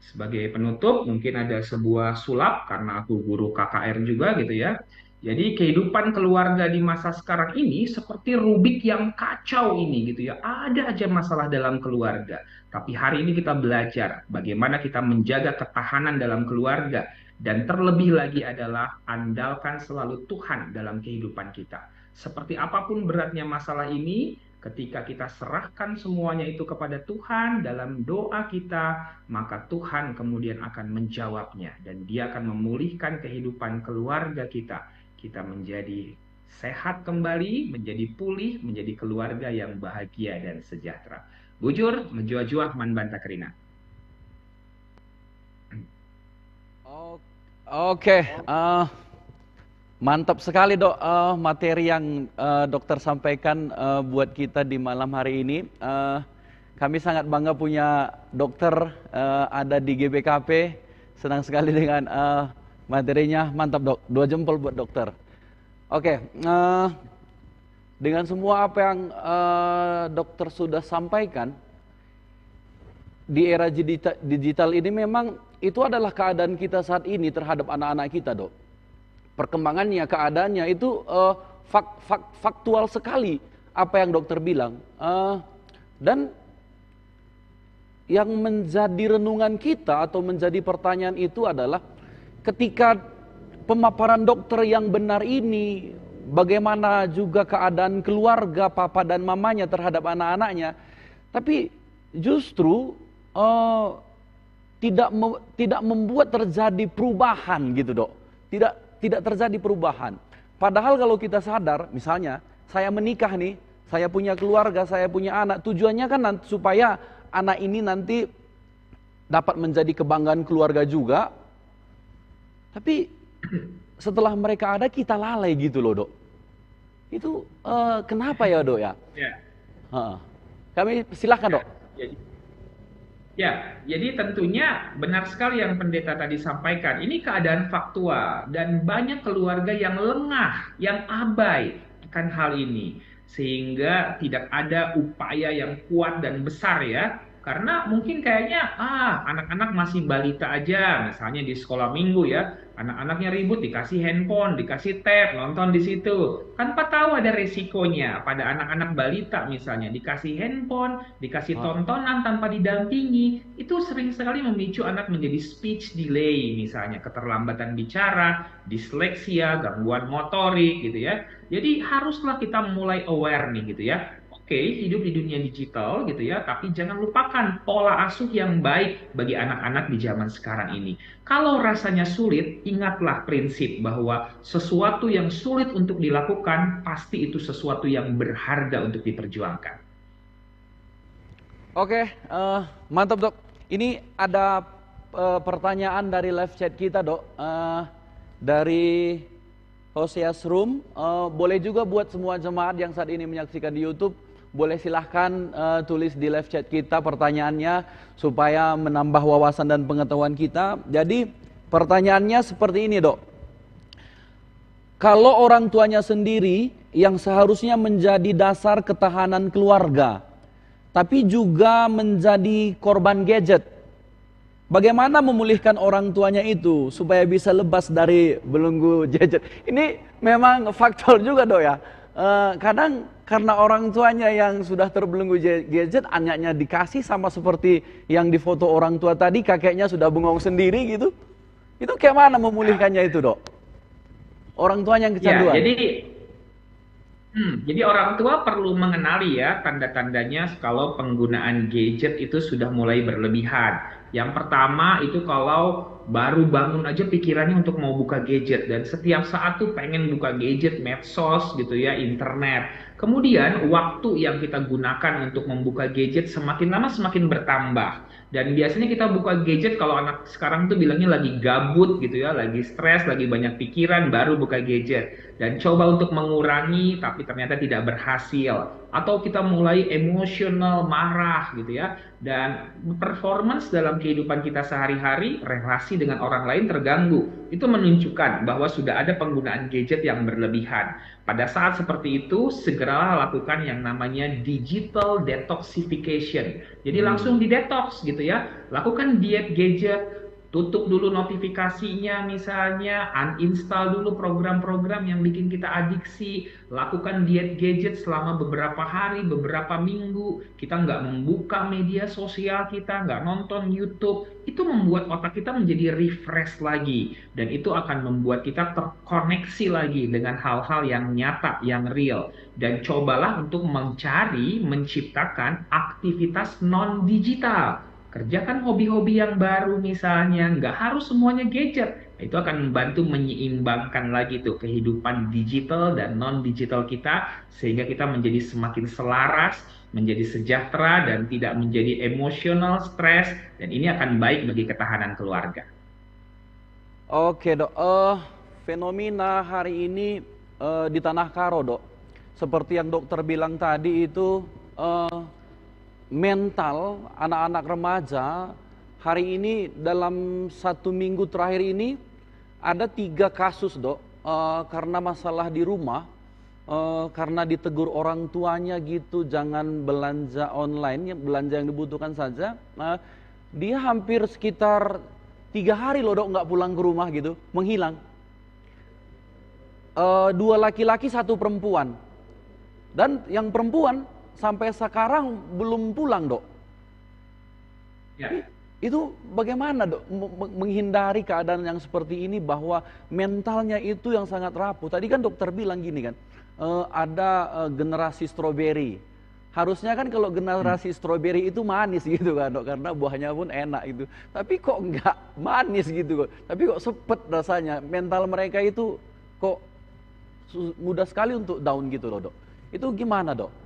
sebagai penutup, mungkin ada sebuah sulap, karena aku guru KKR juga gitu ya. Jadi kehidupan keluarga di masa sekarang ini seperti Rubik yang kacau ini gitu ya. Ada aja masalah dalam keluarga. Tapi hari ini kita belajar bagaimana kita menjaga ketahanan dalam keluarga. Dan terlebih lagi adalah andalkan selalu Tuhan dalam kehidupan kita. Seperti apapun beratnya masalah ini, ketika kita serahkan semuanya itu kepada Tuhan dalam doa kita, maka Tuhan kemudian akan menjawabnya. Dan Dia akan memulihkan kehidupan keluarga kita. Kita menjadi sehat kembali, menjadi pulih, menjadi keluarga yang bahagia dan sejahtera. Bujur, menjua-jua, man banta kerina. Oke, mantap sekali dok materi yang dokter sampaikan buat kita di malam hari ini. Kami sangat bangga punya dokter ada di GBKP. Senang sekali dengan materinya, mantap dok. 2 jempol buat dokter. Oke, dengan semua apa yang dokter sudah sampaikan, di era digital ini memang itu adalah keadaan kita saat ini terhadap anak-anak kita dok. Perkembangannya, keadaannya itu faktual sekali apa yang dokter bilang. Dan yang menjadi renungan kita atau menjadi pertanyaan itu adalah ketika pemaparan dokter yang benar ini, bagaimana juga keadaan keluarga papa dan mamanya terhadap anak-anaknya, tapi justru tidak membuat terjadi perubahan gitu dok. Tidak terjadi perubahan. Padahal kalau kita sadar, misalnya saya menikah nih, saya punya keluarga, saya punya anak, tujuannya kan supaya anak ini nanti dapat menjadi kebanggaan keluarga juga. Tapi setelah mereka ada, kita lalai gitu loh dok. Itu kenapa ya dok ya? Kami silahkan dok. Ya, jadi tentunya benar sekali yang pendeta tadi sampaikan. Ini keadaan faktual dan banyak keluarga yang lengah, yang abai akan hal ini. Sehingga tidak ada upaya yang kuat dan besar ya. Karena mungkin kayaknya anak-anak masih balita aja, misalnya di sekolah minggu ya. Anak-anaknya ribut dikasih handphone, dikasih tab, nonton di situ. Tanpa tahu ada resikonya pada anak-anak balita misalnya. Dikasih handphone, dikasih tontonan tanpa didampingi. Itu sering sekali memicu anak menjadi speech delay misalnya. Keterlambatan bicara, disleksia, gangguan motorik gitu ya. Jadi haruslah kita mulai aware nih gitu ya. Oke, hidup di dunia digital gitu ya, tapi jangan lupakan pola asuh yang baik bagi anak-anak di zaman sekarang ini. Kalau rasanya sulit, ingatlah prinsip bahwa sesuatu yang sulit untuk dilakukan, pasti itu sesuatu yang berharga untuk diperjuangkan. Oke, mantap dok. Ini ada pertanyaan dari live chat kita dok, dari Hoseas Room. Boleh juga buat semua jemaat yang saat ini menyaksikan di YouTube, boleh silahkan tulis di live chat kita pertanyaannya supaya menambah wawasan dan pengetahuan kita. Jadi pertanyaannya seperti ini dok. Kalau orang tuanya sendiri yang seharusnya menjadi dasar ketahanan keluarga, tapi juga menjadi korban gadget, bagaimana memulihkan orang tuanya itu supaya bisa lepas dari belenggu gadget? Ini memang faktual juga dok ya. Kadang karena orang tuanya yang sudah terbelenggu gadget, anaknya dikasih sama seperti yang di foto orang tua tadi, kakeknya sudah bengong sendiri gitu. Itu kayak mana memulihkannya itu dok? Orang tuanya yang kecanduan. Ya, jadi orang tua perlu mengenali ya tanda-tandanya kalau penggunaan gadget itu sudah mulai berlebihan. Yang pertama itu kalau baru bangun aja pikirannya untuk mau buka gadget dan setiap saat tuh pengen buka gadget, medsos gitu ya, internet. Kemudian waktu yang kita gunakan untuk membuka gadget semakin lama semakin bertambah. Dan biasanya kita buka gadget kalau anak sekarang tuh bilangnya lagi gabut gitu ya, lagi stres, lagi banyak pikiran, baru buka gadget. Dan coba untuk mengurangi, tapi ternyata tidak berhasil. Atau kita mulai emosional, marah gitu ya. Dan performance dalam kehidupan kita sehari-hari, relasi dengan orang lain terganggu. Itu menunjukkan bahwa sudah ada penggunaan gadget yang berlebihan. Pada saat seperti itu, segeralah lakukan yang namanya digital detoxification. Jadi langsung di detox gitu ya. Lakukan diet gadget, tutup dulu notifikasinya misalnya, uninstall dulu program-program yang bikin kita adiksi, lakukan diet gadget selama beberapa hari, beberapa minggu, kita nggak membuka media sosial kita, nggak nonton YouTube, itu membuat otak kita menjadi refresh lagi, dan itu akan membuat kita terkoneksi lagi dengan hal-hal yang nyata, yang real, dan cobalah untuk mencari, menciptakan aktivitas non-digital. Kerjakan hobi-hobi yang baru misalnya, nggak harus semuanya gadget. Itu akan membantu menyeimbangkan lagi tuh kehidupan digital dan non-digital kita, sehingga kita menjadi semakin selaras, menjadi sejahtera, dan tidak menjadi emosional, stres, dan ini akan baik bagi ketahanan keluarga. Oke dok, fenomena hari ini di Tanah Karo dok, seperti yang dokter bilang tadi itu, mental anak-anak remaja hari ini dalam 1 minggu terakhir ini ada 3 kasus dok, karena masalah di rumah, karena ditegur orang tuanya gitu, jangan belanja online, belanja yang dibutuhkan saja. Dia hampir sekitar 3 hari loh dok nggak pulang ke rumah gitu, menghilang. 2 laki-laki 1 perempuan, dan yang perempuan sampai sekarang belum pulang dok. Ya. Itu bagaimana dok menghindari keadaan yang seperti ini, bahwa mentalnya itu yang sangat rapuh. Tadi kan dokter bilang gini kan, ada generasi stroberi. Harusnya kan kalau generasi stroberi itu manis gitu kan dok, karena buahnya pun enak gitu. Tapi kok nggak manis gitu kok. Tapi kok sepet rasanya. Mental mereka itu kok mudah sekali untuk down gitu loh dok. Itu gimana dok?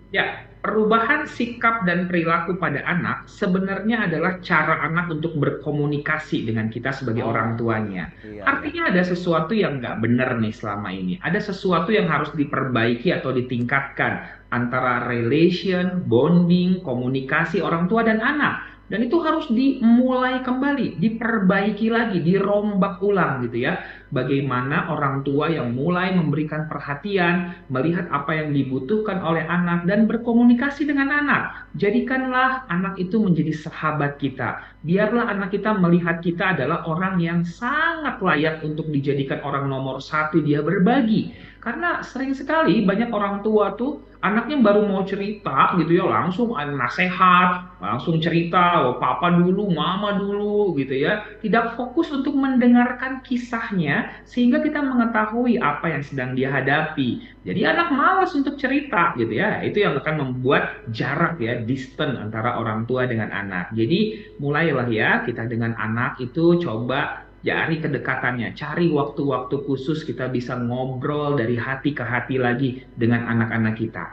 Ya, perubahan sikap dan perilaku pada anak sebenarnya adalah cara anak untuk berkomunikasi dengan kita sebagai orang tuanya. Artinya ada sesuatu yang nggak benar nih selama ini. Ada sesuatu yang harus diperbaiki atau ditingkatkan antara relation, bonding, komunikasi orang tua dan anak. Dan itu harus dimulai kembali, diperbaiki lagi, dirombak ulang gitu ya. Bagaimana orang tua yang mulai memberikan perhatian, melihat apa yang dibutuhkan oleh anak, dan berkomunikasi dengan anak. Jadikanlah anak itu menjadi sahabat kita. Biarlah anak kita melihat kita adalah orang yang sangat layak untuk dijadikan orang nomor 1, dia berbagi. Karena sering sekali banyak orang tua tuh anaknya baru mau cerita gitu ya, langsung nasihat, langsung cerita, oh, papa dulu, mama dulu gitu ya. Tidak fokus untuk mendengarkan kisahnya sehingga kita mengetahui apa yang sedang dia hadapi. Jadi anak malas untuk cerita gitu ya. Itu yang akan membuat jarak ya, distant antara orang tua dengan anak. Jadi mulailah ya kita dengan anak itu coba cari kedekatannya, cari waktu-waktu khusus kita bisa ngobrol dari hati ke hati lagi dengan anak-anak kita.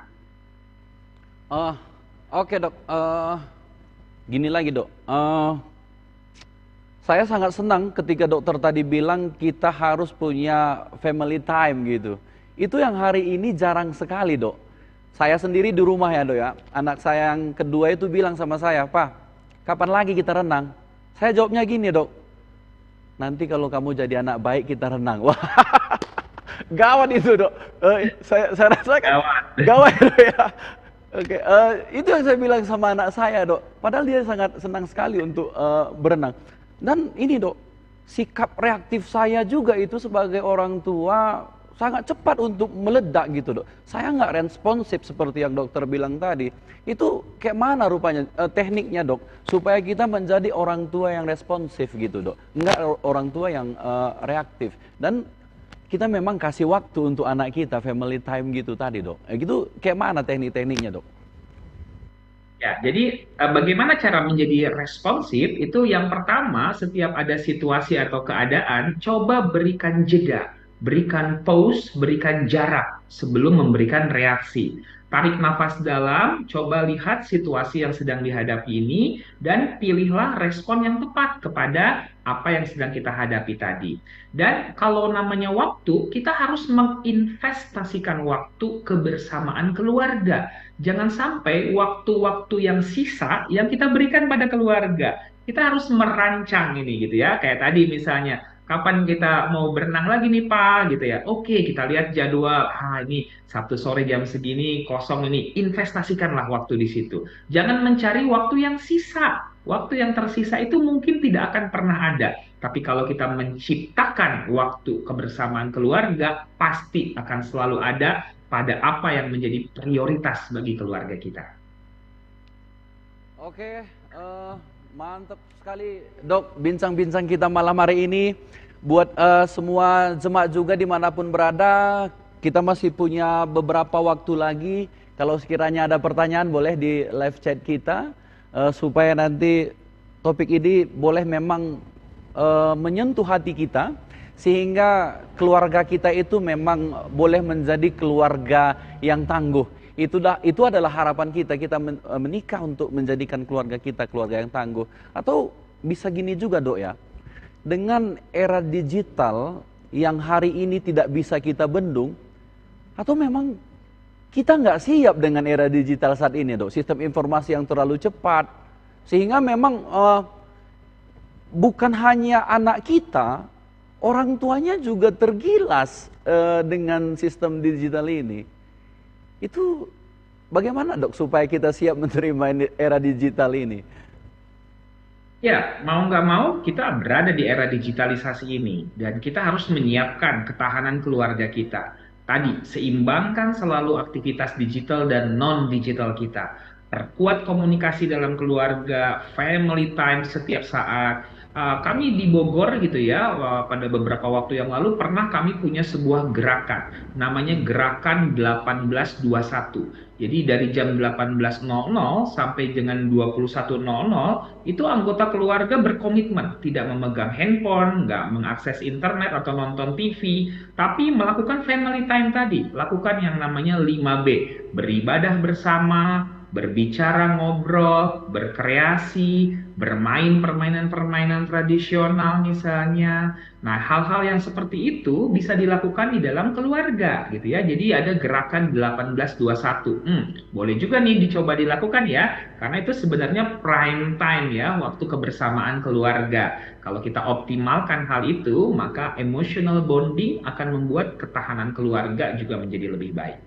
Oke dok, gini lagi dok, saya sangat senang ketika dokter tadi bilang kita harus punya family time gitu. Itu yang hari ini jarang sekali dok. Saya sendiri di rumah ya dok ya, anak saya yang kedua itu bilang sama saya, "Pak, kapan lagi kita renang?" Saya jawabnya gini dok, "Nanti kalau kamu jadi anak baik kita renang." Wah, gawat itu dok. Saya rasakan gawat dok ya. Oke, itu yang saya bilang sama anak saya dok. Padahal dia sangat senang sekali untuk berenang. Dan ini dok, sikap reaktif saya juga itu sebagai orang tua sangat cepat untuk meledak gitu dok. Saya nggak responsif seperti yang dokter bilang tadi. Itu kayak mana rupanya tekniknya dok, supaya kita menjadi orang tua yang responsif gitu dok, nggak orang tua yang reaktif. Dan kita memang kasih waktu untuk anak kita, family time gitu tadi dok. Gitu kayak mana teknik-tekniknya dok? Ya, jadi bagaimana cara menjadi responsif itu yang pertama setiap ada situasi atau keadaan coba berikan jeda, berikan pause, berikan jarak sebelum memberikan reaksi. Tarik nafas dalam, coba lihat situasi yang sedang dihadapi ini dan pilihlah respon yang tepat kepada apa yang sedang kita hadapi tadi. Dan kalau namanya waktu, kita harus menginvestasikan waktu kebersamaan keluarga. Jangan sampai waktu-waktu yang sisa yang kita berikan pada keluarga. Kita harus merancang ini gitu ya. Kayak tadi misalnya, kapan kita mau berenang lagi nih Pak gitu ya. Oke, kita lihat jadwal. Ini Sabtu sore jam segini kosong ini. Investasikanlah waktu di situ. Jangan mencari waktu yang sisa. Waktu yang tersisa itu mungkin tidak akan pernah ada. Tapi kalau kita menciptakan waktu kebersamaan keluarga, pasti akan selalu ada pada apa yang menjadi prioritas bagi keluarga kita. Oke, mantap sekali Dok, bincang-bincang kita malam hari ini. Buat semua jemaat juga dimanapun berada, kita masih punya beberapa waktu lagi. Kalau sekiranya ada pertanyaan boleh di live chat kita, supaya nanti topik ini boleh memang menyentuh hati kita, sehingga keluarga kita itu memang boleh menjadi keluarga yang tangguh. Itu adalah harapan kita menikah untuk menjadikan keluarga kita keluarga yang tangguh. Atau bisa gini juga Dok ya, dengan era digital yang hari ini tidak bisa kita bendung, atau memang kita nggak siap dengan era digital saat ini Dok, sistem informasi yang terlalu cepat, sehingga memang bukan hanya anak kita, orang tuanya juga tergilas dengan sistem digital ini. Itu bagaimana Dok supaya kita siap menerima era digital ini? Ya, mau nggak mau kita berada di era digitalisasi ini dan kita harus menyiapkan ketahanan keluarga kita. Tadi, seimbangkan selalu aktivitas digital dan non-digital kita. Perkuat komunikasi dalam keluarga, family time setiap saat. Kami di Bogor gitu ya, pada beberapa waktu yang lalu pernah kami punya sebuah gerakan, namanya Gerakan 1821. Jadi dari jam 18.00 sampai dengan 21.00 itu anggota keluarga berkomitmen tidak memegang handphone, nggak mengakses internet atau nonton TV, tapi melakukan family time tadi, lakukan yang namanya 5B, beribadah bersama, berbicara, ngobrol, berkreasi, bermain permainan-permainan tradisional misalnya. Nah, hal-hal yang seperti itu bisa dilakukan di dalam keluarga gitu ya. Jadi ada gerakan 1821. Boleh juga nih dicoba dilakukan ya, karena itu sebenarnya prime time ya, waktu kebersamaan keluarga. Kalau kita optimalkan hal itu, maka emotional bonding akan membuat ketahanan keluarga juga menjadi lebih baik.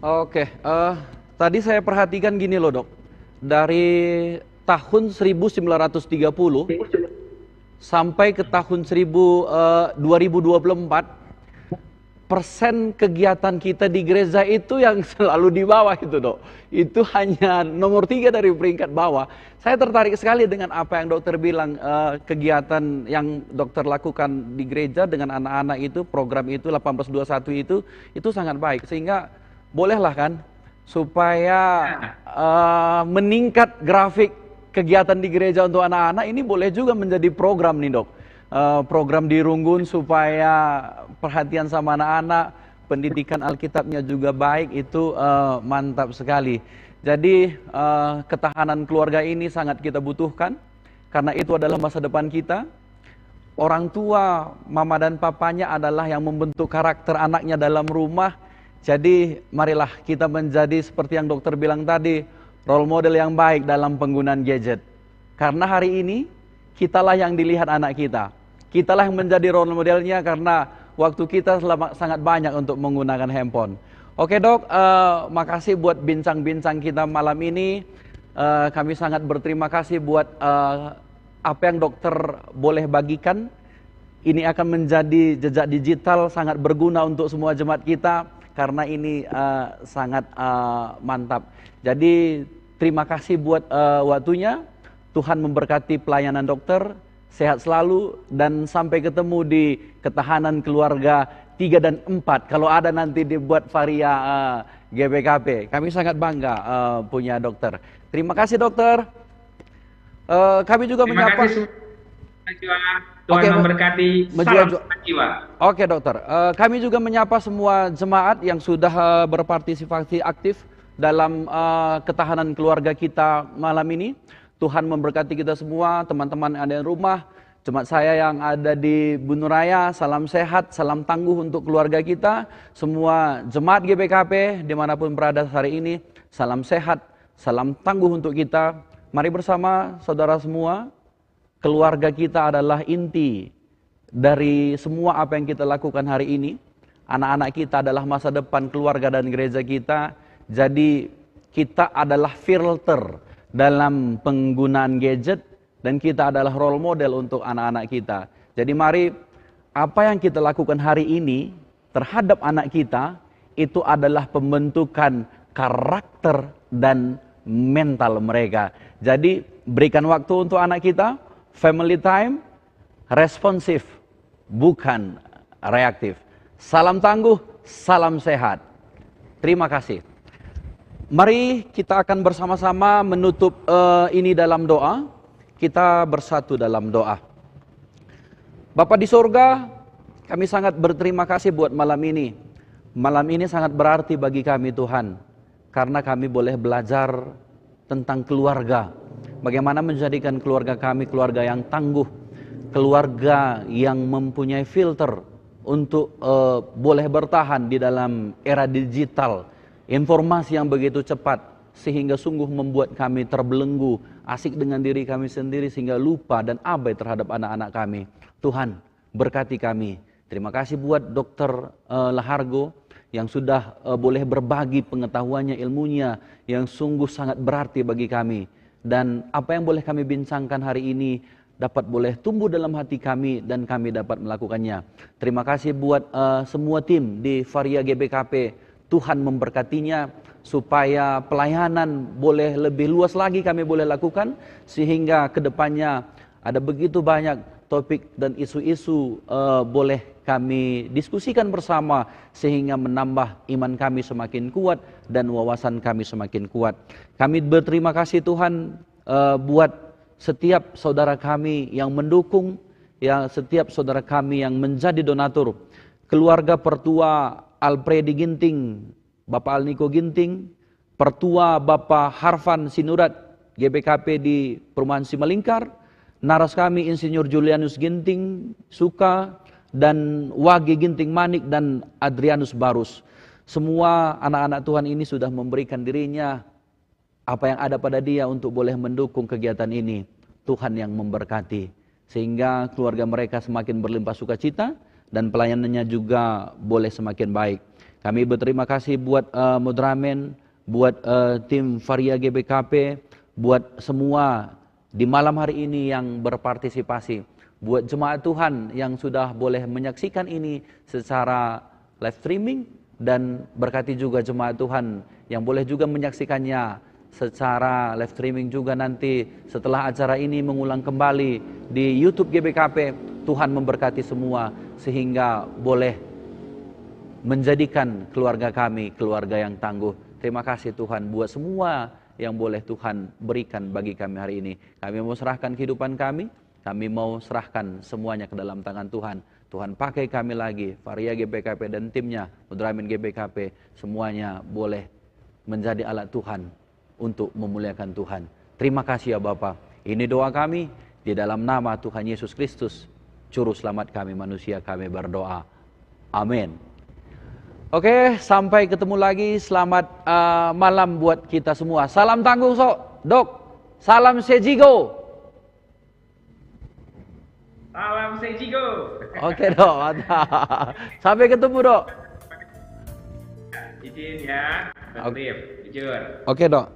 Oke, tadi saya perhatikan gini loh Dok, dari tahun 1930 sampai ke tahun 2024, persen kegiatan kita di gereja itu yang selalu di bawah itu Dok. Itu hanya nomor 3 dari peringkat bawah. Saya tertarik sekali dengan apa yang dokter bilang, kegiatan yang dokter lakukan di gereja dengan anak-anak itu, program itu 1821 itu sangat baik, sehingga bolehlah kan supaya meningkat grafik kegiatan di gereja untuk anak-anak ini boleh juga menjadi program nih Dok. Program di Runggun supaya perhatian sama anak-anak, pendidikan Alkitabnya juga baik, itu mantap sekali. Jadi ketahanan keluarga ini sangat kita butuhkan, karena itu adalah masa depan kita. Orang tua, mama dan papanya adalah yang membentuk karakter anaknya dalam rumah. Jadi marilah kita menjadi seperti yang dokter bilang tadi, role model yang baik dalam penggunaan gadget. Karena hari ini kitalah yang dilihat anak kita. Kitalah yang menjadi role modelnya, karena waktu kita sangat banyak untuk menggunakan handphone. Oke Dok, makasih buat bincang-bincang kita malam ini. Kami sangat berterima kasih buat apa yang dokter boleh bagikan. Ini akan menjadi jejak digital sangat berguna untuk semua jemaat kita, karena ini sangat mantap. Jadi terima kasih buat waktunya. Tuhan memberkati pelayanan dokter, sehat selalu, dan sampai ketemu di ketahanan keluarga 3 dan 4. Kalau ada nanti dibuat varia GBKP. Kami sangat bangga punya dokter. Terima kasih dokter. Kami juga Terima menyapa. kasih semua. Tuhan memberkati. Salam jiwa. Oke dokter. Kami juga menyapa semua jemaat yang sudah berpartisipasi aktif dalam ketahanan keluarga kita malam ini. Tuhan memberkati kita semua, teman-teman yang ada di rumah. Jemaat saya yang ada di Bunur Raya, salam sehat, salam tangguh untuk keluarga kita. Semua jemaat GBKP dimanapun berada hari ini, salam sehat, salam tangguh untuk kita. Mari bersama saudara semua, keluarga kita adalah inti dari semua apa yang kita lakukan hari ini. Anak-anak kita adalah masa depan keluarga dan gereja kita. Jadi kita adalah filter dalam penggunaan gadget dan kita adalah role model untuk anak-anak kita. Jadi mari apa yang kita lakukan hari ini terhadap anak kita itu adalah pembentukan karakter dan mental mereka. Jadi berikan waktu untuk anak kita, family time, responsif, bukan reaktif. Salam tangguh, salam sehat. Terima kasih. Mari kita akan bersama-sama menutup ini dalam doa. Kita bersatu dalam doa. Bapa di sorga, kami sangat berterima kasih buat malam ini. Malam ini sangat berarti bagi kami Tuhan. Karena kami boleh belajar tentang keluarga. Bagaimana menjadikan keluarga kami keluarga yang tangguh. Keluarga yang mempunyai filter untuk boleh bertahan di dalam era digital. Informasi yang begitu cepat sehingga sungguh membuat kami terbelenggu, asik dengan diri kami sendiri sehingga lupa dan abai terhadap anak-anak kami. Tuhan, berkati kami. Terima kasih buat Dr. Lahargo yang sudah boleh berbagi pengetahuannya, ilmunya yang sungguh sangat berarti bagi kami. Dan apa yang boleh kami bincangkan hari ini dapat boleh tumbuh dalam hati kami dan kami dapat melakukannya. Terima kasih buat semua tim di Varia GBKP. Tuhan memberkatinya supaya pelayanan boleh lebih luas lagi kami boleh lakukan sehingga kedepannya ada begitu banyak topik dan isu-isu boleh kami diskusikan bersama sehingga menambah iman kami semakin kuat dan wawasan kami semakin kuat. Kami berterima kasih Tuhan buat setiap saudara kami yang mendukung, yang setiap saudara kami yang menjadi donatur, keluarga Pertua Alpredi Ginting, Bapak Alniko Ginting, Pertua Bapak Harvan Sinurat, GBKP di Perumahan Simalingkar, naras kami Insinyur Julianus Ginting, Suka, dan Wage Ginting Manik, dan Adrianus Barus. Semua anak-anak Tuhan ini sudah memberikan dirinya, apa yang ada pada dia untuk boleh mendukung kegiatan ini. Tuhan yang memberkati, sehingga keluarga mereka semakin berlimpah sukacita, dan pelayanannya juga boleh semakin baik. Kami berterima kasih buat Mudramen, buat tim Varia GBKP, buat semua di malam hari ini yang berpartisipasi, buat jemaat Tuhan yang sudah boleh menyaksikan ini secara live streaming, dan berkati juga jemaat Tuhan yang boleh juga menyaksikannya secara live streaming juga nanti setelah acara ini mengulang kembali di YouTube GBKP. Tuhan memberkati semua sehingga boleh menjadikan keluarga kami keluarga yang tangguh. Terima kasih Tuhan buat semua yang boleh Tuhan berikan bagi kami hari ini. Kami mau serahkan kehidupan kami mau serahkan semuanya ke dalam tangan Tuhan. Tuhan pakai kami lagi, Varia GBKP dan timnya, Mudramin GBKP, semuanya boleh menjadi alat Tuhan untuk memuliakan Tuhan. Terima kasih ya Bapa. Ini doa kami di dalam nama Tuhan Yesus Kristus, Juru Selamat kami manusia, kami berdoa. Amin. Oke, sampai ketemu lagi. Selamat malam buat kita semua. Salam tangguh Dok. Salam sejigo. Salam sejigo. Oke Dok. Sampai ketemu Dok. Izin ya. Jujur. Oke Dok.